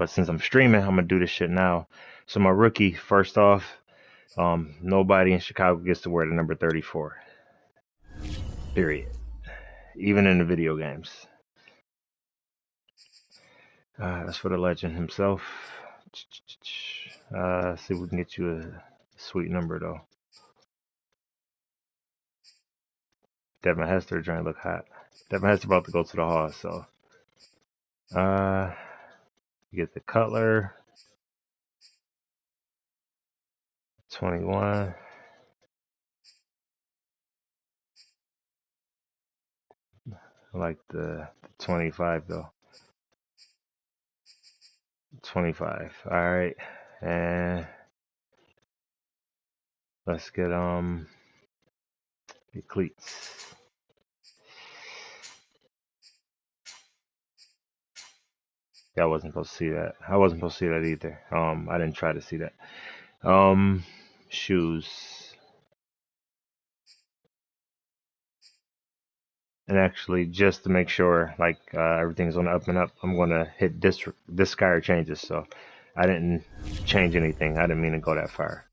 since I'm streaming, I'm gonna do this shit now. So my rookie, first off, nobody in Chicago gets to wear the number 34. Period. Even in the video games. That's for the legend himself. See if we can get you a sweet number though. Devin Hester trying to look hot. Devin Hester about to go to the hall, so you get the Cutler 21. I like the 25 though. 25. All right, and let's get the cleats. Yeah, I wasn't supposed to see that. I wasn't supposed to see that either. I didn't try to see that. Shoes. And actually, just to make sure, like everything's on the up and up, I'm gonna hit discard changes. So I didn't change anything. I didn't mean to go that far.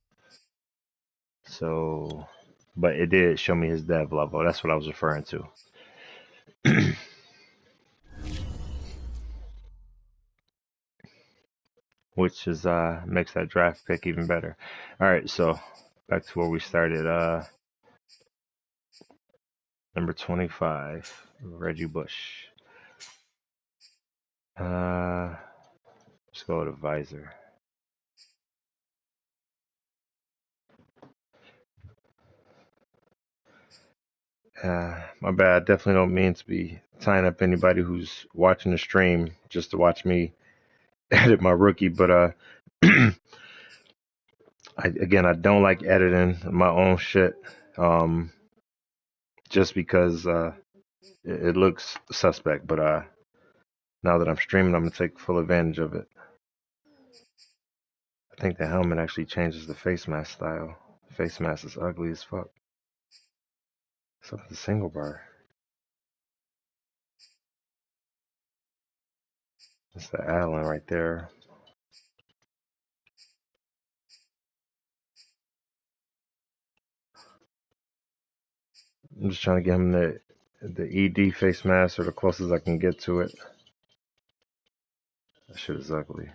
So, but it did show me his dev level. That's what I was referring to. Which is makes that draft pick even better. All right, so back to where we started. Number 25, Reggie Bush. Let's go to Visor. My bad. I definitely don't mean to be tying up anybody who's watching the stream just to watch me edit my rookie, but I don't like editing my own shit, just because it looks suspect. But now that I'm streaming, I'm gonna take full advantage of it. I think the helmet actually changes the face mask style. Face mask is ugly as fuck. Except for the single bar. That's the Allen right there. I'm just trying to get him the ED face mask or the closest I can get to it. That shit is ugly.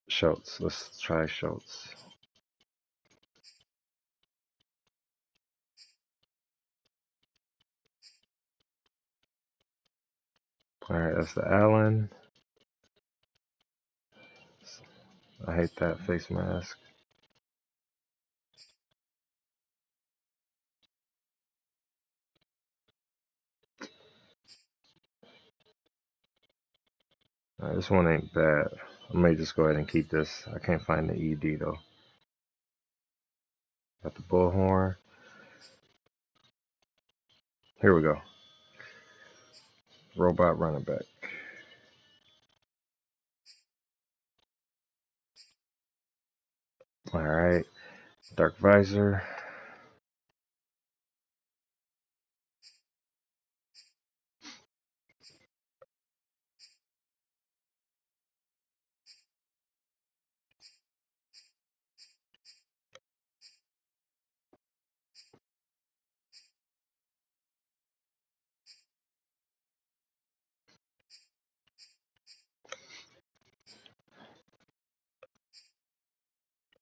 Schultz. Let's try Schultz. Alright, that's the Allen. I hate that face mask. Alright, this one ain't bad. I may just go ahead and keep this. I can't find the ED though. Got the bullhorn. Here we go. Robot running back. Alright. Dark visor.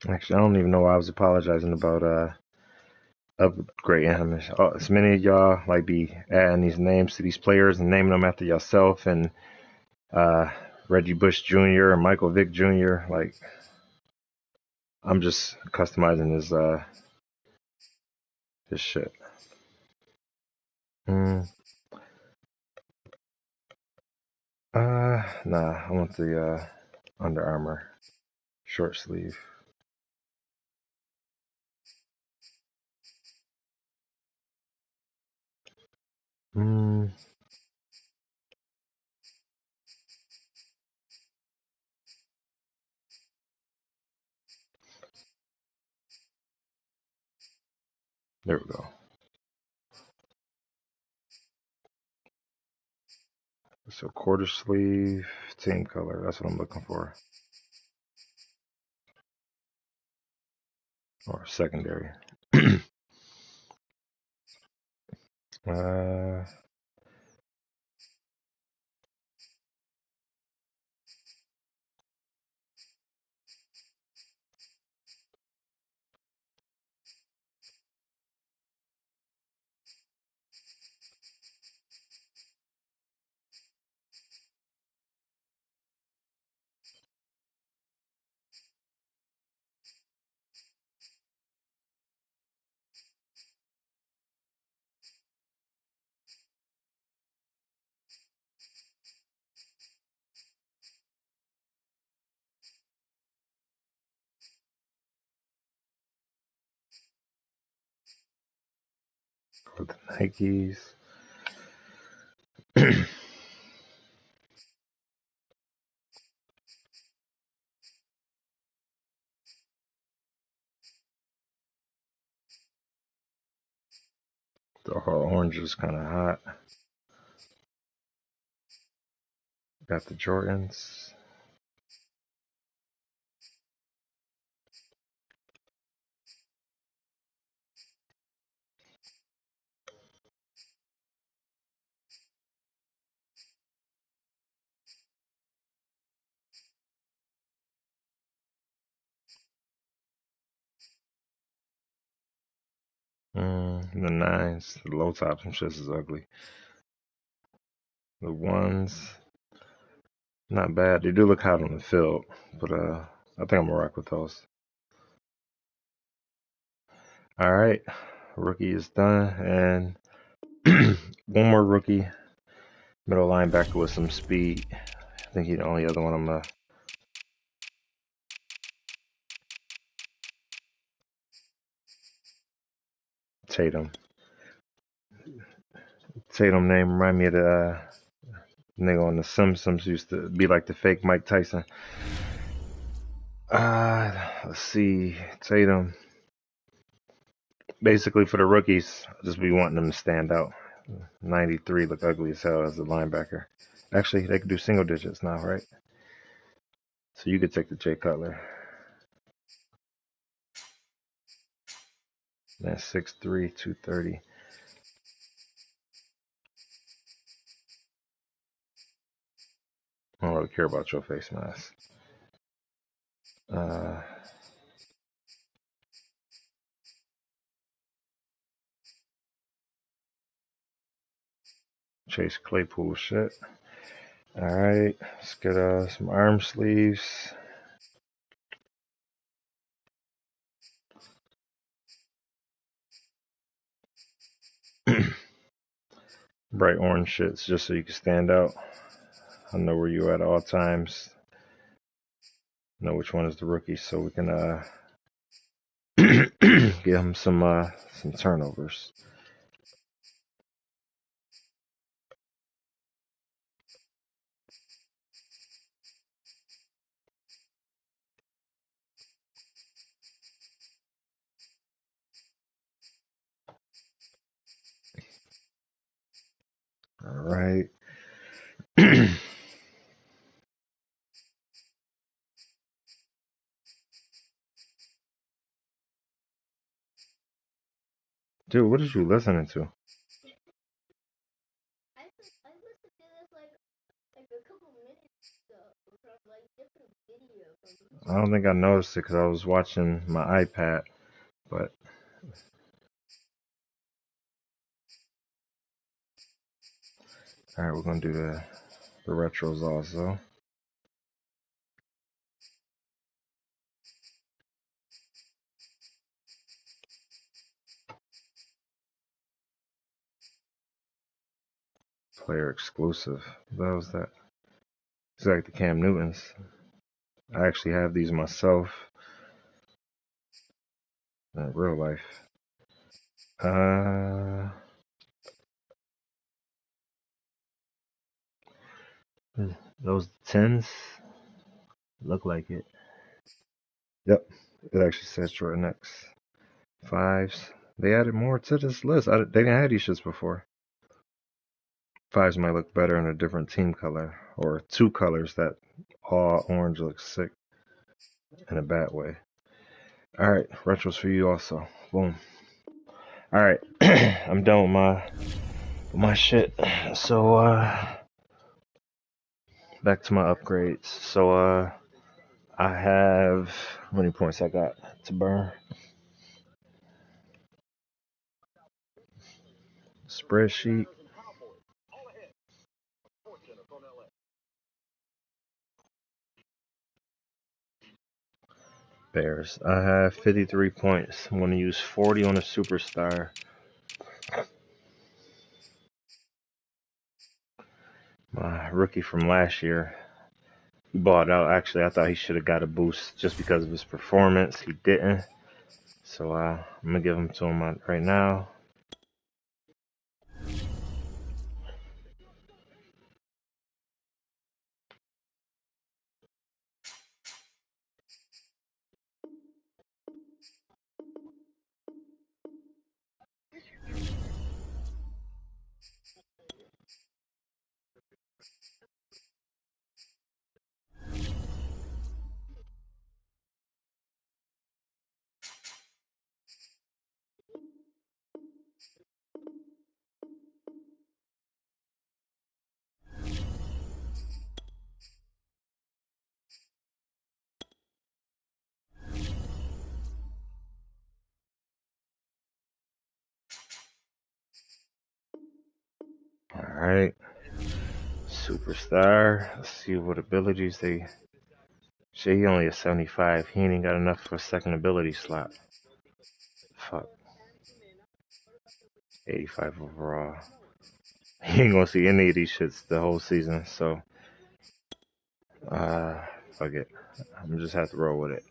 Actually, I don't even know why I was apologizing about upgrading him. As many of y'all like be adding these names to these players and naming them after yourself, and Reggie Bush Jr. and Michael Vick Jr. Like, I'm just customizing his shit. Nah, I want the Under Armour short sleeve. There we go. So quarter sleeve, team color. That's what I'm looking for. Or secondary. With the Nikes. The orange is kind of hot. Got the Jordans. The 9s, the low tops and shit is ugly. The 1s, not bad. They do look hot on the field, but I think I'm gonna rock with those. All right, rookie is done, and one more rookie, middle linebacker with some speed. I think he's the only other one I'm gonna. Tatum. Tatum name remind me of the nigga on the Simpsons used to be like the fake Mike Tyson. Let's see, Tatum. Basically for the rookies, I'll just be wanting them to stand out. 93 look ugly as hell as a linebacker. Actually, they could do single digits now, right? So you could take the Jay Cutler. That's 6'3", 230. I don't really care about your face mask. Chase Claypool shit. Alright, let's get some arm sleeves. Bright orange shits just so you can stand out. I know where you at all times. Know which one is the rookie, so we can give him some turnovers. All right. Dude, what is you listening to? I listened to this like a couple minutes ago from like different videos. I don't think I noticed it because I was watching my iPad, but all right, we're gonna do the retros also. Player exclusive. That was that. It's like the Cam Newtons. I actually have these myself in real life. Those 10s look like it. Yep, it actually says short necks. 5s. They added more to this list. They didn't have these shits before. 5s might look better in a different team color, or two colors that all orange looks sick in a bad way. All right, retros for you also. Boom. All right, I'm done with my shit. So back to my upgrades. So I have how many points I got to burn? Spreadsheet. Bears. I have 53 points. I'm going to use 40 on a superstar. My rookie from last year. He bought out. Actually, I thought he should have got a boost just because of his performance. He didn't. So I'm going to give him to him right now. All right. Superstar. Let's see what abilities they... Shit, he only a 75. He ain't got enough for a second ability slot. Fuck. 85 overall. He ain't gonna see any of these shits the whole season, so fuck it. I'm just have to roll with it.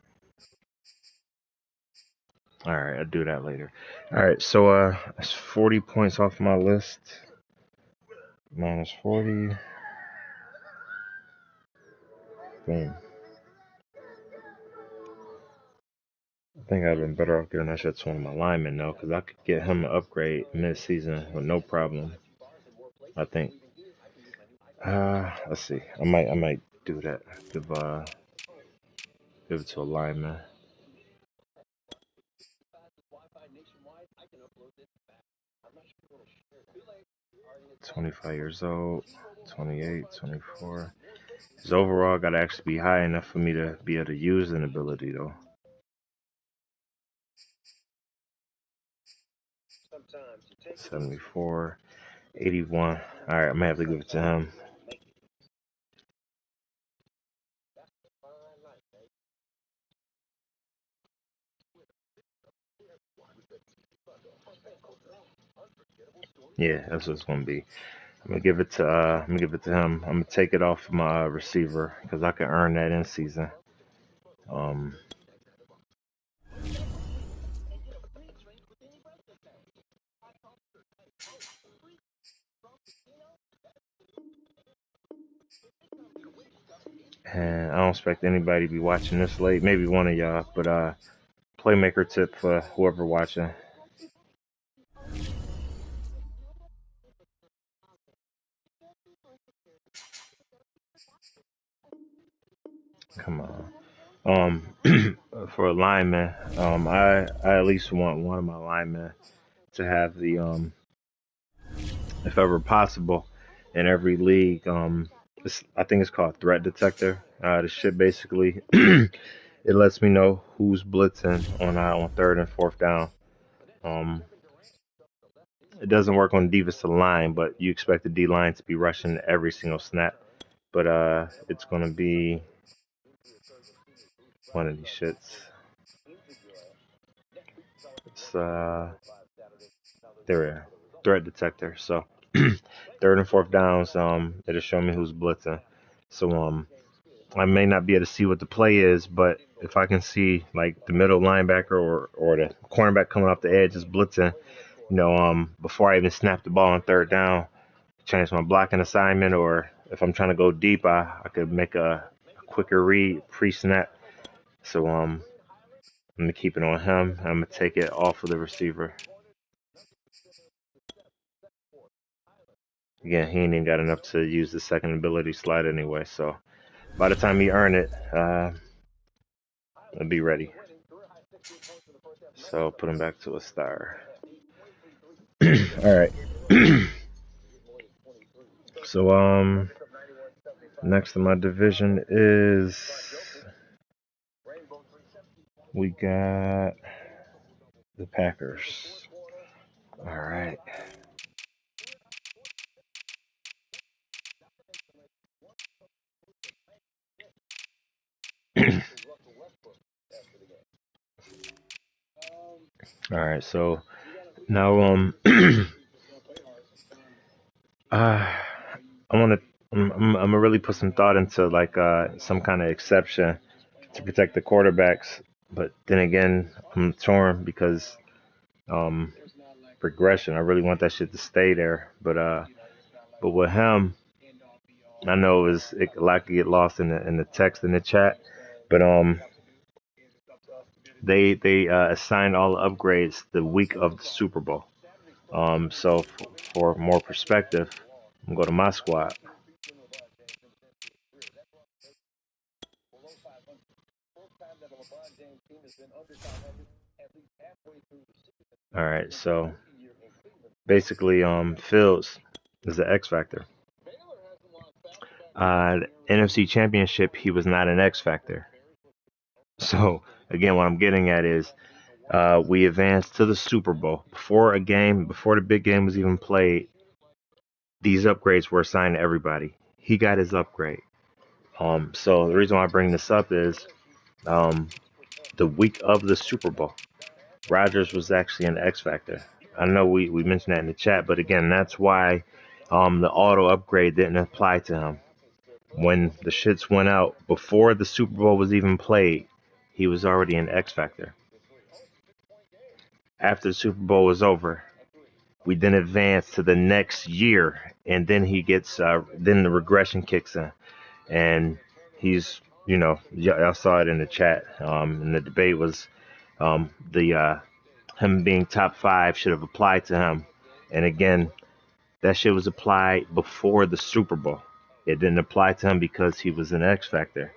Alright, I'll do that later. Alright, so that's 40 points off my list. Minus 40. Boom. I think I'd been better off giving that shit to one of my linemen though, because I could get him an upgrade mid-season with no problem. I think. Let's see. I might do that. Give it to a lineman. 25 years old, 28, 24. His overall got to actually be high enough for me to be able to use an ability though. 74, 81. Alright, I'm gonna have to give it to him. Yeah, that's what it's gonna be. I'm gonna give it to him. I'm gonna take it off my receiver because I can earn that in season. And I don't expect anybody to be watching this late. Maybe one of y'all, but playmaker tip for whoever watching. Come on. For a lineman, I at least want one of my linemen to have the if ever possible, in every league. I think it's called Threat Detector. The shit basically it lets me know who's blitzing on third and fourth down. It doesn't work on defensive line, but you expect the D line to be rushing every single snap. But it's gonna be one of these shits. It's there, Threat Detector. So third and fourth downs, it'll show me who's blitzing. So I may not be able to see what the play is, but if I can see like the middle linebacker or the cornerback coming off the edge is blitzing, before I even snap the ball on third down, change my blocking assignment or if I'm trying to go deep, I could make a quicker read pre-snap. So I'm gonna keep it on him. I'm gonna take it off of the receiver. Again, he ain't even got enough to use the second ability slide anyway. So by the time he earn it, I'll be ready. So put him back to a star. All right. So next in my division is we got the Packers. All right. All right. So now I want to. I'm gonna really put some thought into like some kind of exception to protect the quarterbacks, but then again, I'm torn because progression. I really want that shit to stay there, but with him, I know it like to get lost in the text in the chat, but they assigned all the upgrades the week of the Super Bowl. So for more perspective, I'm gonna go to my squad. All right, so basically, Fields is the X factor. NFC Championship, he was not an X factor. So again, what I'm getting at is we advanced to the Super Bowl before the big game was even played. These upgrades were assigned to everybody. He got his upgrade. So the reason why I bring this up is the week of the Super Bowl, Rodgers was actually an X factor. I know we mentioned that in the chat, but again, that's why the auto upgrade didn't apply to him. When the shits went out before the Super Bowl was even played, he was already an X factor. After the Super Bowl was over, we then advance to the next year, and then he gets then the regression kicks in, and he's y'all saw it in the chat. And the debate was the him being top 5 should have applied to him, and again, that shit was applied before the Super Bowl. It didn't apply to him because he was an X factor.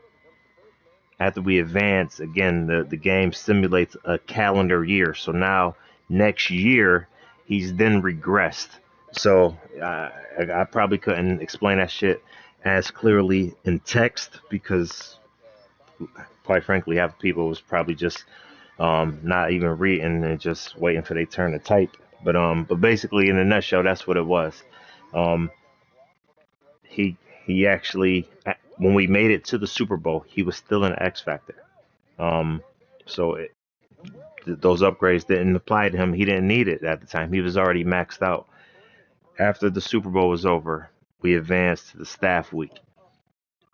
After we advance, again, the game simulates a calendar year. So now, next year, he's then regressed. So I probably couldn't explain that shit as clearly in text because, quite frankly, half the people was probably just not even reading and just waiting for their turn to type. But basically, in a nutshell, that's what it was. Um, he actually, when we made it to the Super Bowl, he was still an X factor. So those upgrades didn't apply to him. He didn't need it at the time. He was already maxed out. After the Super Bowl was over, we advanced to the staff week,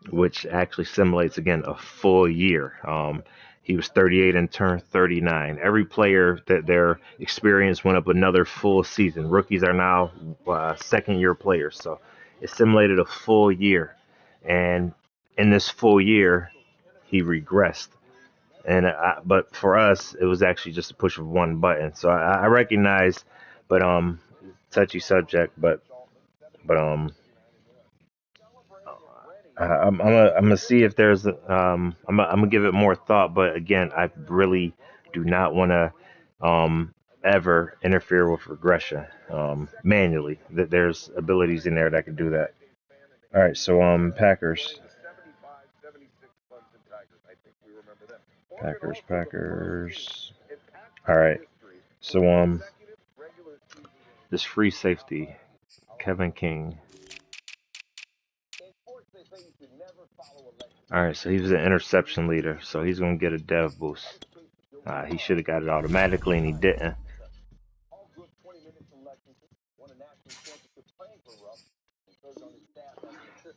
which actually simulates again a full year. He was 38 and turned 39. Every player that their experience went up another full season. Rookies are now second-year players, so it simulated a full year. And in this full year, he regressed. But for us, it was actually just a push of one button. So I recognize, but touchy subject. But I'm gonna see if there's I'm gonna give it more thought. But again, I really do not want to ever interfere with regression manually. That there's abilities in there that can do that. All right, so Packers. Packers. All right. So this free safety, Kevin King. All right, so he was an interception leader, so he's gonna get a dev boost. He should have got it automatically, and he didn't.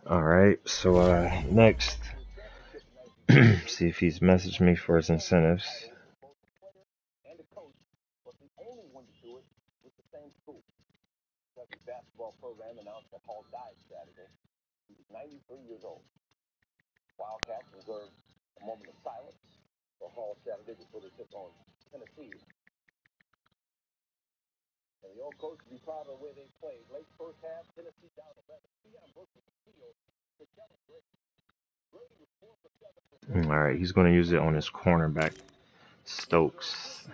All right, so next, see if he's messaged me for his incentives. He's 93 years old. Wildcats reserve a moment of silence for Hall Saturday before they took on Tennessee. And the old coach will be proud of the way they played. Late first half, Tennessee down 11. Deion Brooks was field to Kevin Brady. Brady was 4 for 7. All right, he's going to use it on his cornerback, Stokes.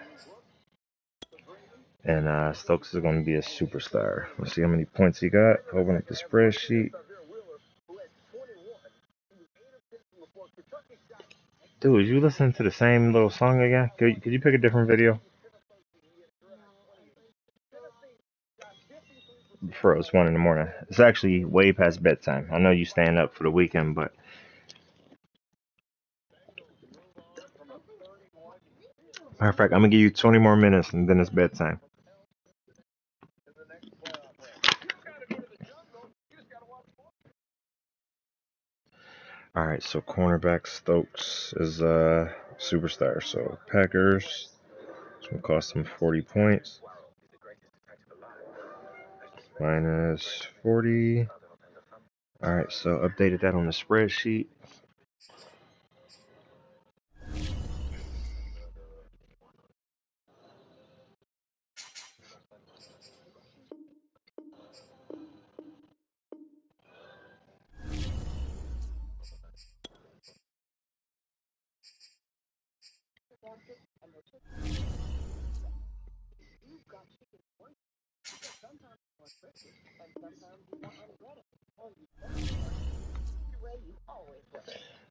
And Stokes is going to be a superstar. Let's see how many points he got. Open up the spreadsheet. Dude, you listening to the same little song again? Could you pick a different video? For it's 1 in the morning. It's actually way past bedtime. I know you staying up for the weekend, but matter of fact, I'm gonna give you 20 more minutes and then it's bedtime. All right, so cornerback Stokes is a superstar. So Packers, it's gonna cost him 40 points. Minus 40. All right, so updated that on the spreadsheet.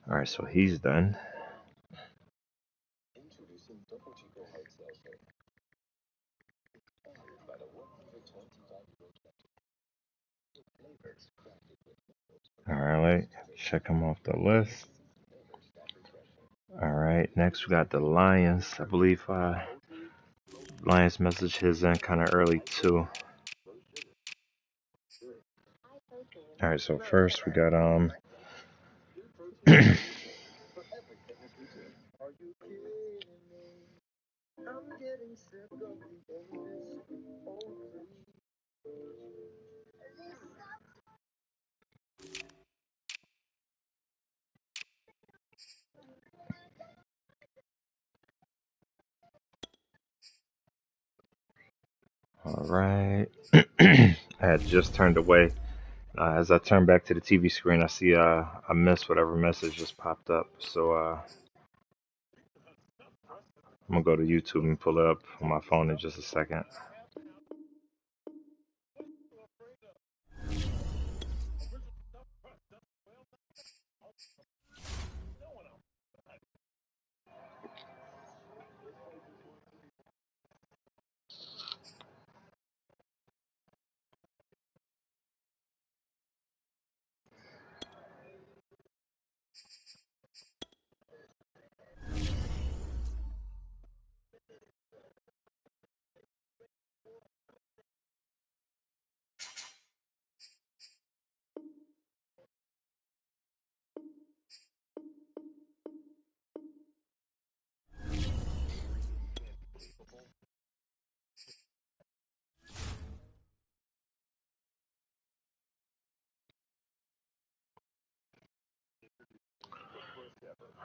All right, so he's done. All right, check him off the list. All right, next we got the Lions. I believe Lions message his in kind of early too. All right, so first we got all right. I had just turned away. As I turn back to the TV screen, I see I missed whatever message just popped up. So I'm gonna go to YouTube and pull it up on my phone in just a second.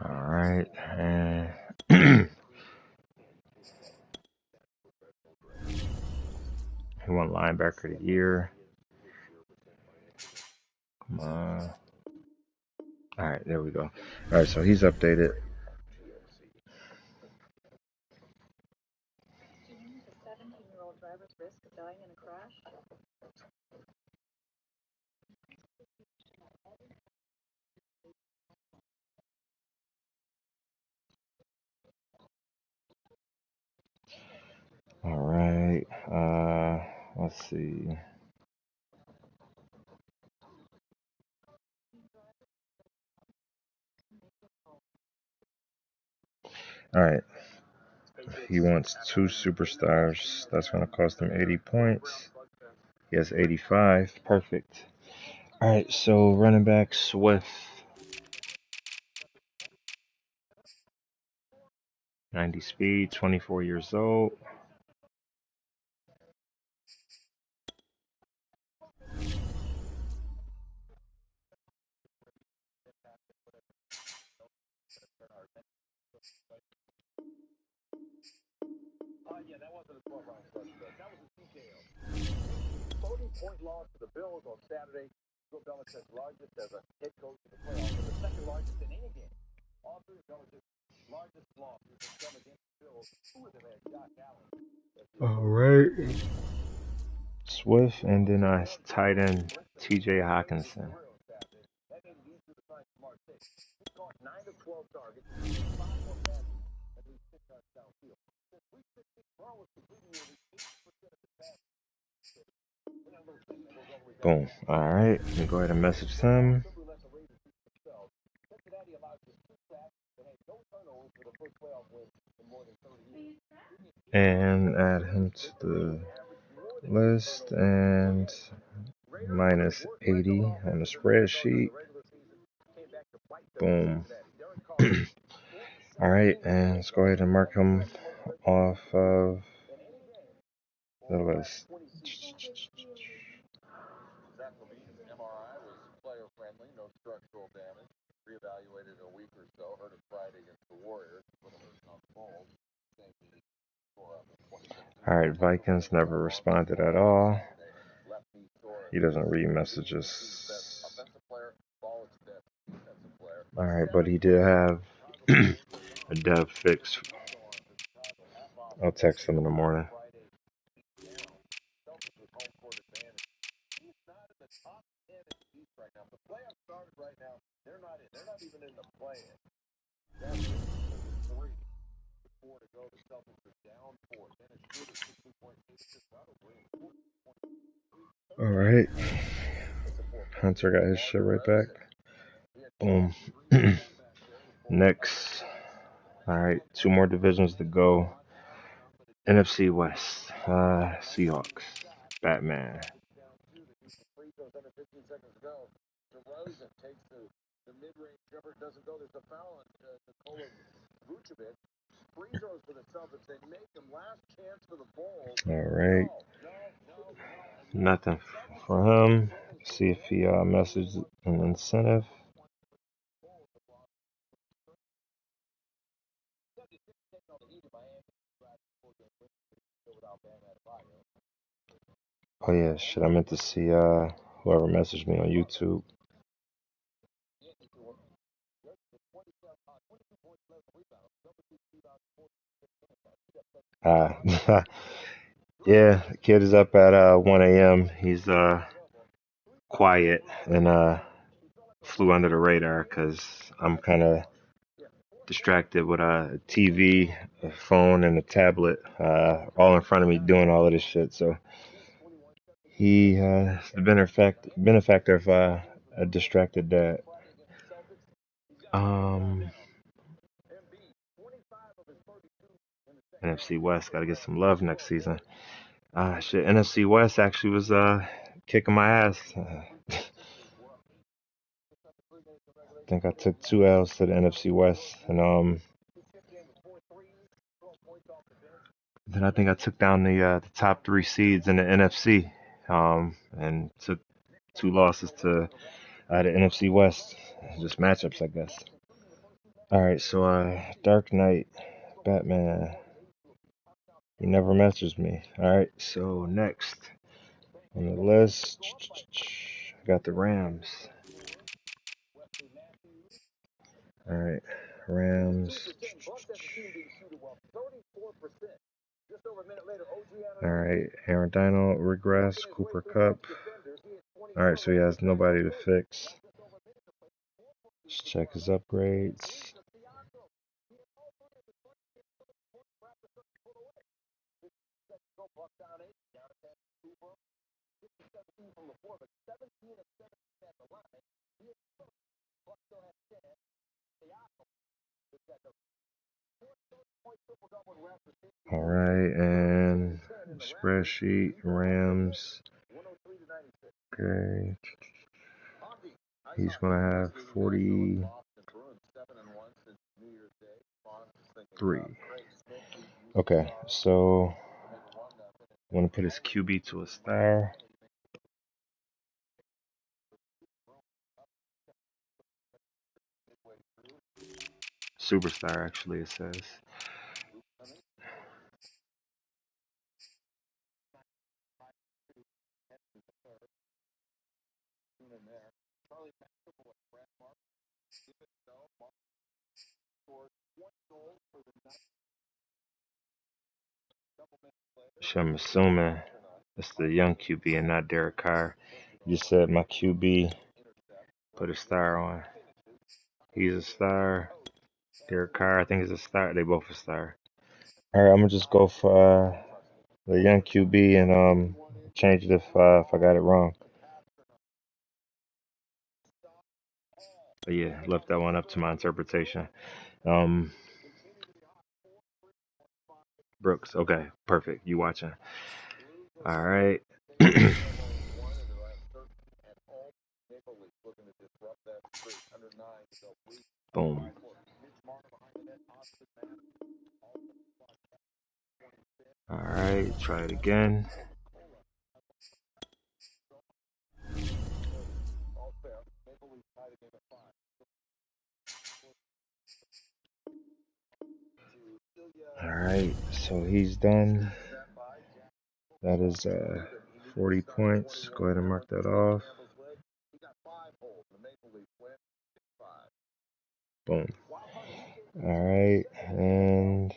All right, and he won linebacker of the year. Come on. All right, there we go. All right, so he's updated. All right, let's see. All right, he wants 2 superstars. That's gonna cost him 80 points. He has 85. Perfect. All right, so running back Swift. 90 speed, 24 years old. 40-point loss to the Bills on Saturday. Bill Belichick's largest as a head coach in the playoffs, and the second largest in any game. All three of Belichick's largest losses have come against the Bills. Two of them had Josh Allen. All right. Swift and then tight end T.J. Hawkinson. That made it easier to find Jamar Chase. He caught 9 of 12 targets, 5 more passes, at least 6 yards downfield. Since week 16, Burrow was completing nearly 80% of the passes. Boom. All right. Let me go ahead and message him. And add him to the list and minus 80 on the spreadsheet. Boom. All right. And let's go ahead and mark him off of the list. MRI was player friendly, no structural damage. Reevaluated a week or so. Heard it Friday against the Warriors. On the Bulls. All right, Vikings never responded at all. He doesn't read messages. All right, but he did have a dev fix. I'll text him in the morning. They're not even in the play-in. That's 3 to go. The Celtics are down 4. Dennis Schroeder 16.8. All right. Hunter got his shit right back. Boom. Next. All right, 2 more divisions to go. NFC West. Seahawks. Batman. DeRozan takes the mid-range jumper, doesn't go. There's a foul on Nikola Vucevic. Free throws for the Celtics. They make them last chance for the Bulls. All right. Nothing for him. See if he messages an incentive. Oh yeah, shit. I meant to see whoever messaged me on YouTube. Yeah, the kid is up at 1 a.m. He's quiet and flew under the radar because I'm kind of distracted with a TV, a phone, and a tablet all in front of me doing all of this shit. So he the benefactor of a distracted dad. NFC West got to get some love next season. Shit, NFC West actually was kicking my ass. I think I took 2 L's to the NFC West, and then I think I took down the top 3 seeds in the NFC, and took 2 losses to the NFC West. Just matchups, I guess. All right, so Dark Knight, Batman. He never messaged me. All right, so next on the list, I got the Rams. All right, Rams. All right, Aaron Donald regress, Cooper Kupp. All right, so he has nobody to fix. Let's check his upgrades. All right, and spreadsheet, Rams. Okay. He's going to have 43. Okay, so I'm going to put his QB to a star. Superstar, actually, it says. So I'm assuming it's the young QB and not Derek Carr. You said my QB put a star on. He's a star. Derek Carr, I think, is a star. They both a star. All right, I'm gonna just go for the young QB and change it if I got it wrong. But yeah, left that one up to my interpretation. Um, Brooks, okay, perfect. You watching? All right. Boom. All right, try it again. All right, so he's done. That is 40 points. Go ahead and mark that off. Boom. All right, and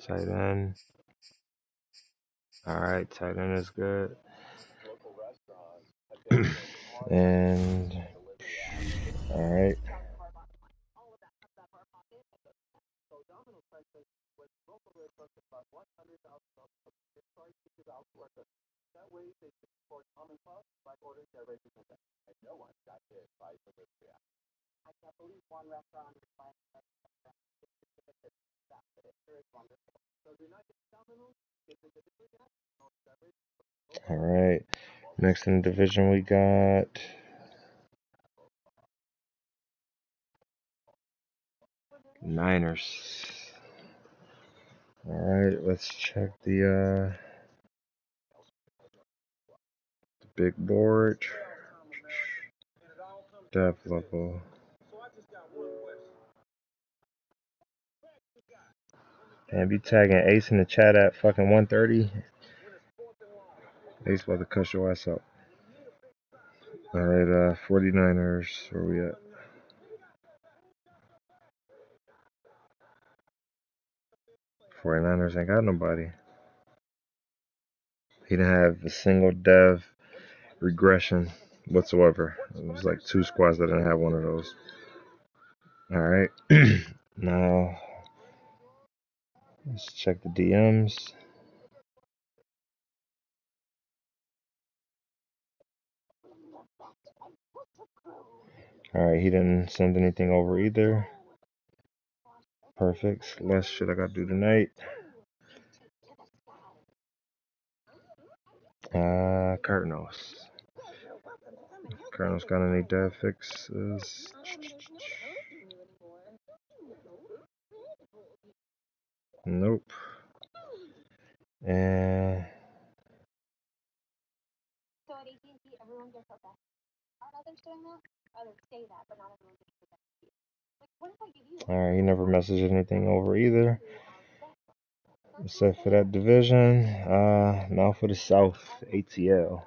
tight end. All right, tight end is good. And all right. All right. Next in the division, we got Niners. All right, let's check the big board. Depth level. And be tagging Ace in the chat at fucking 1:30. Ace about to cuss your ass up. All right, 49ers. Where we at? '49ers ain't got nobody. He didn't have a single dev regression whatsoever. It was like 2 squads that didn't have one of those. All right. Now, let's check the DMs. All right, he didn't send anything over either. Perfect. Less shit I got to do tonight. Cardinals. Cardinals got any dev fixes? Nope. And So at AT&T, everyone gets okay. Aren't others doing that? Others say that, but not everyone gets okay. Like, what if I give you? all right, he never messaged anything over either. Except for that division. Now for the South, ATL.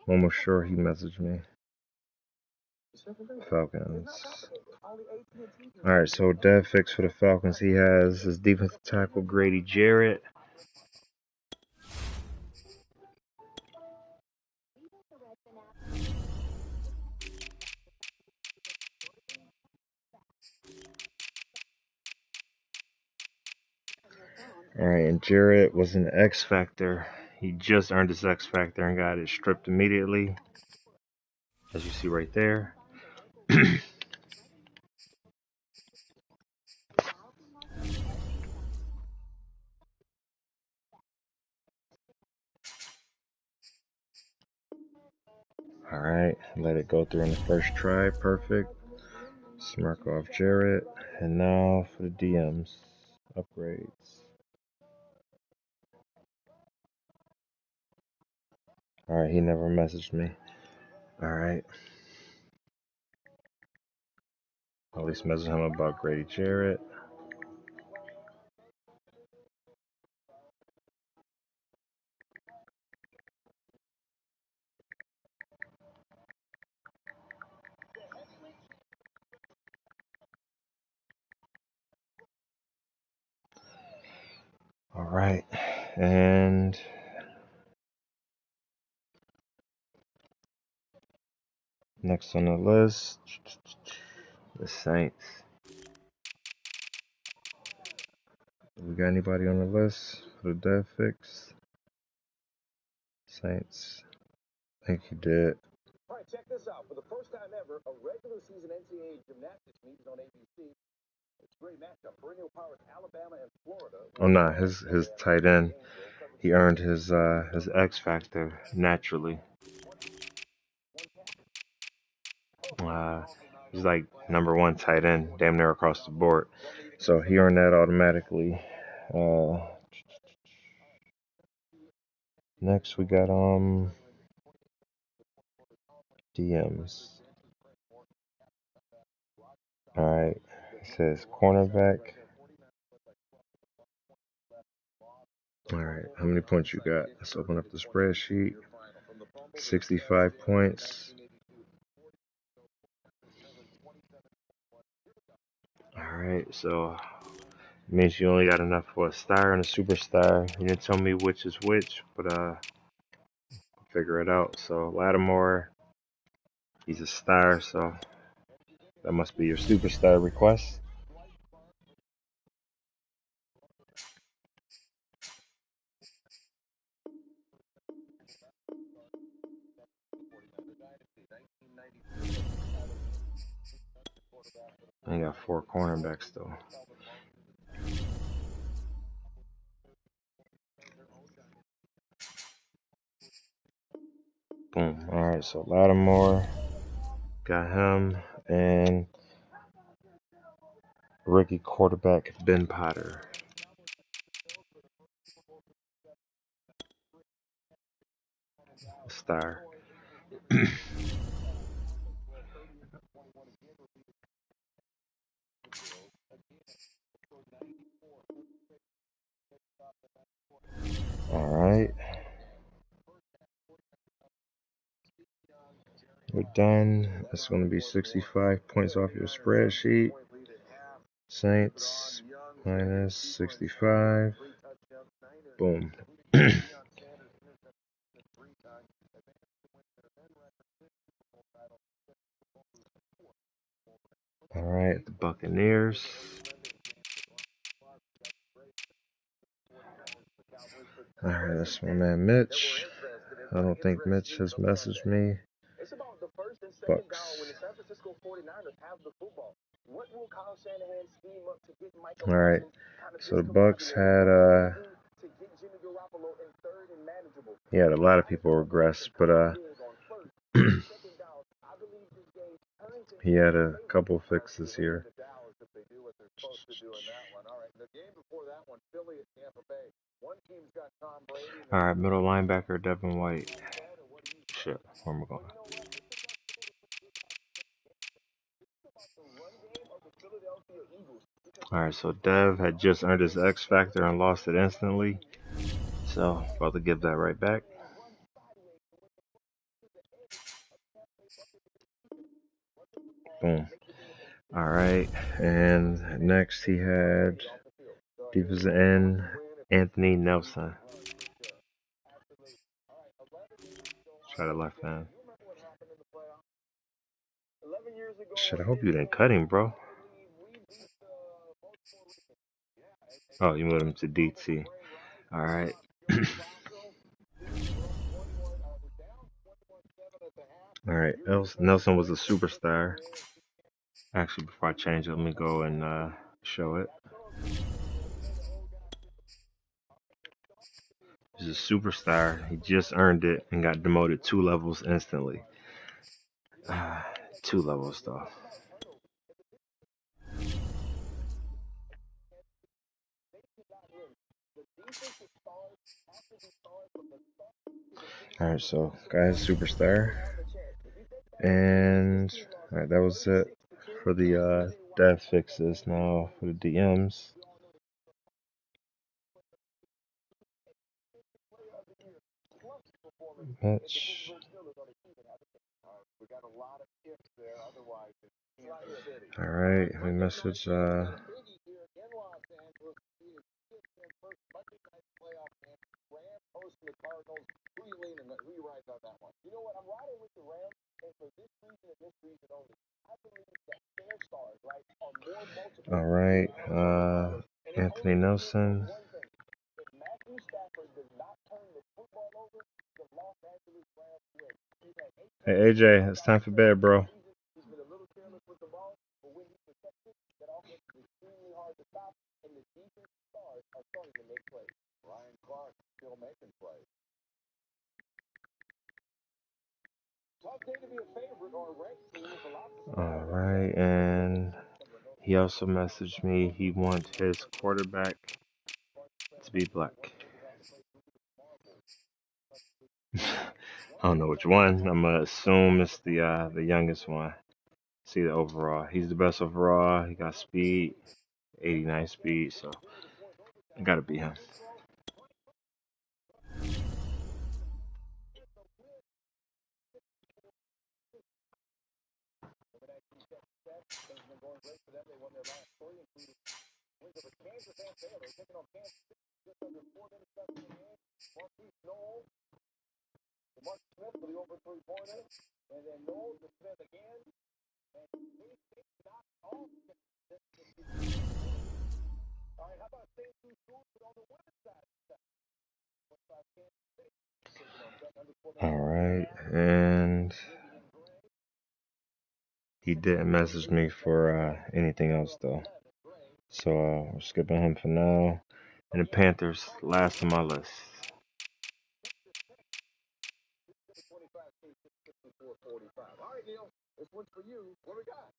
I'm almost sure he messaged me. Falcons. Alright, so dev fix for the Falcons. He has his defensive tackle Grady Jarrett. Alright, and Jarrett was an X Factor. He just earned his X Factor and got it stripped immediately. As you see right there. Alright, let it go through in the first try. Perfect. Smirk off Jarrett. And now for the DMs. Upgrades. Alright, he never messaged me. Alright. At least message him about Grady Jarrett. All right, and next on the list, the Saints. We got anybody on the list for the dev fix? Saints. I think he did. All right, check this out. For the first time ever, a regular season NCAA gymnastics meet is on ABC. It's a great matchup. Perennial powers Alabama and Florida. Oh no, his tight end. He earned his X factor naturally. He's like #1 tight end, damn near across the board. So he earned that automatically. Next we got DMs. Alright. It says cornerback. Alright, how many points you got? Let's open up the spreadsheet. 65 points. Alright, so it means you only got enough for a star and a superstar. You didn't tell me which is which, but figure it out. So Lattimore, he's a star, so that must be your superstar request. I got 4 cornerbacks though. Boom. Alright, so Lattimore, got him, and rookie quarterback Ben Potter. Star. Alright. We're done. That's going to be 65 points off your spreadsheet. Saints minus 65. Boom. Alright, the Buccaneers. Alright, that's my man Mitch. I don't think Mitch has messaged me. Bucks. Alright, so the Bucks had he had a lot of people regress, but he had a couple fixes here. Alright, middle linebacker Devin White. Shit, where am I going? Alright, so Dev had just earned his X Factor and lost it instantly. So, about to give that right back. Boom. Alright, and next he had defensive end Anthony Nelson. Try the left hand. Shit, I hope you didn't cut him, bro. Oh, you moved him to DT. Alright. Alright, Nelson was a superstar. Actually, before I change it, let me go and show it. He's a superstar. He just earned it and got demoted 2 levels instantly. 2 levels, though. Alright, so guy's superstar. And alright, that was it for the dev fixes. Now for the DMs. Mitch. Alright, we message Cardinals. Who you leaning? Who you riding on that one? You know what? I'm riding with the Rams, and for this reason and this reason only, I believe that their stars, right, are more multiple. All right. Anthony Nelson. If Matthew Stafford does not turn the football over, the Los Angeles Rams win. Hey, AJ, it's time for bed, bro. He's been a little careless with the ball, but when he's protected, that offense is extremely hard to stop, and the defense stars are starting to make plays. Ryan Clark still making plays. Tough day to be a favorite or a ranked team with a lot of. All right, and he also messaged me he wants his quarterback to be black. I don't know which one. I'm gonna assume it's the youngest one. See the overall. He's the best overall. He got speed, 89 speed, so it gotta be him. Mark Smith for the over three-pointer, and then Knowles to Smith again, and he's not off. All right, how about same two schools, but on the winning side? All right, and he didn't message me for anything else though, so we're skipping him for now. And the Panthers, last on my list. All right, Neil, this one's for you. What we got?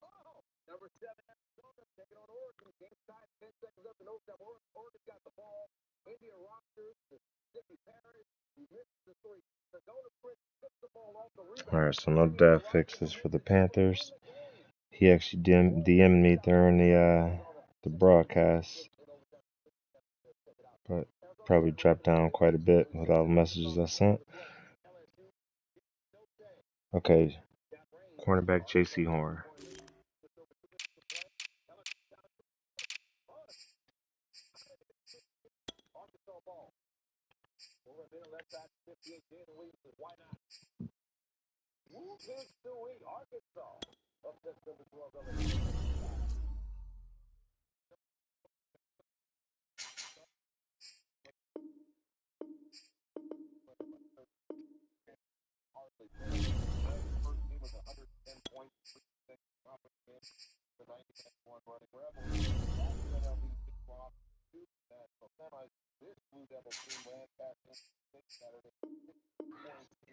Oh, number 7, Arizona taking on Oregon. Game time, 10 seconds up in overtime. Oregon got the ball. India Rogers, Mississippi Paris. We missed the story. Arizona Prince tips the ball off the rebound. All right, so no depth fixes for the Panthers. He actually DM'd me during the broadcast, but probably dropped down quite a bit with all the messages I sent. Okay, cornerback J.C. Horn.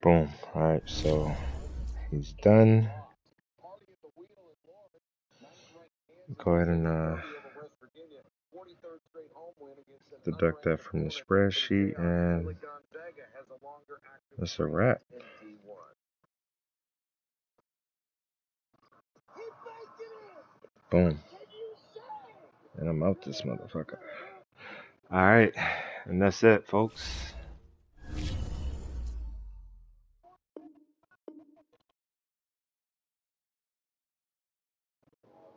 Boom. All right, so he's done. Go ahead and deduct that from the spreadsheet, and that's a wrap. Boom. And I'm out this motherfucker. All right, and that's it, folks.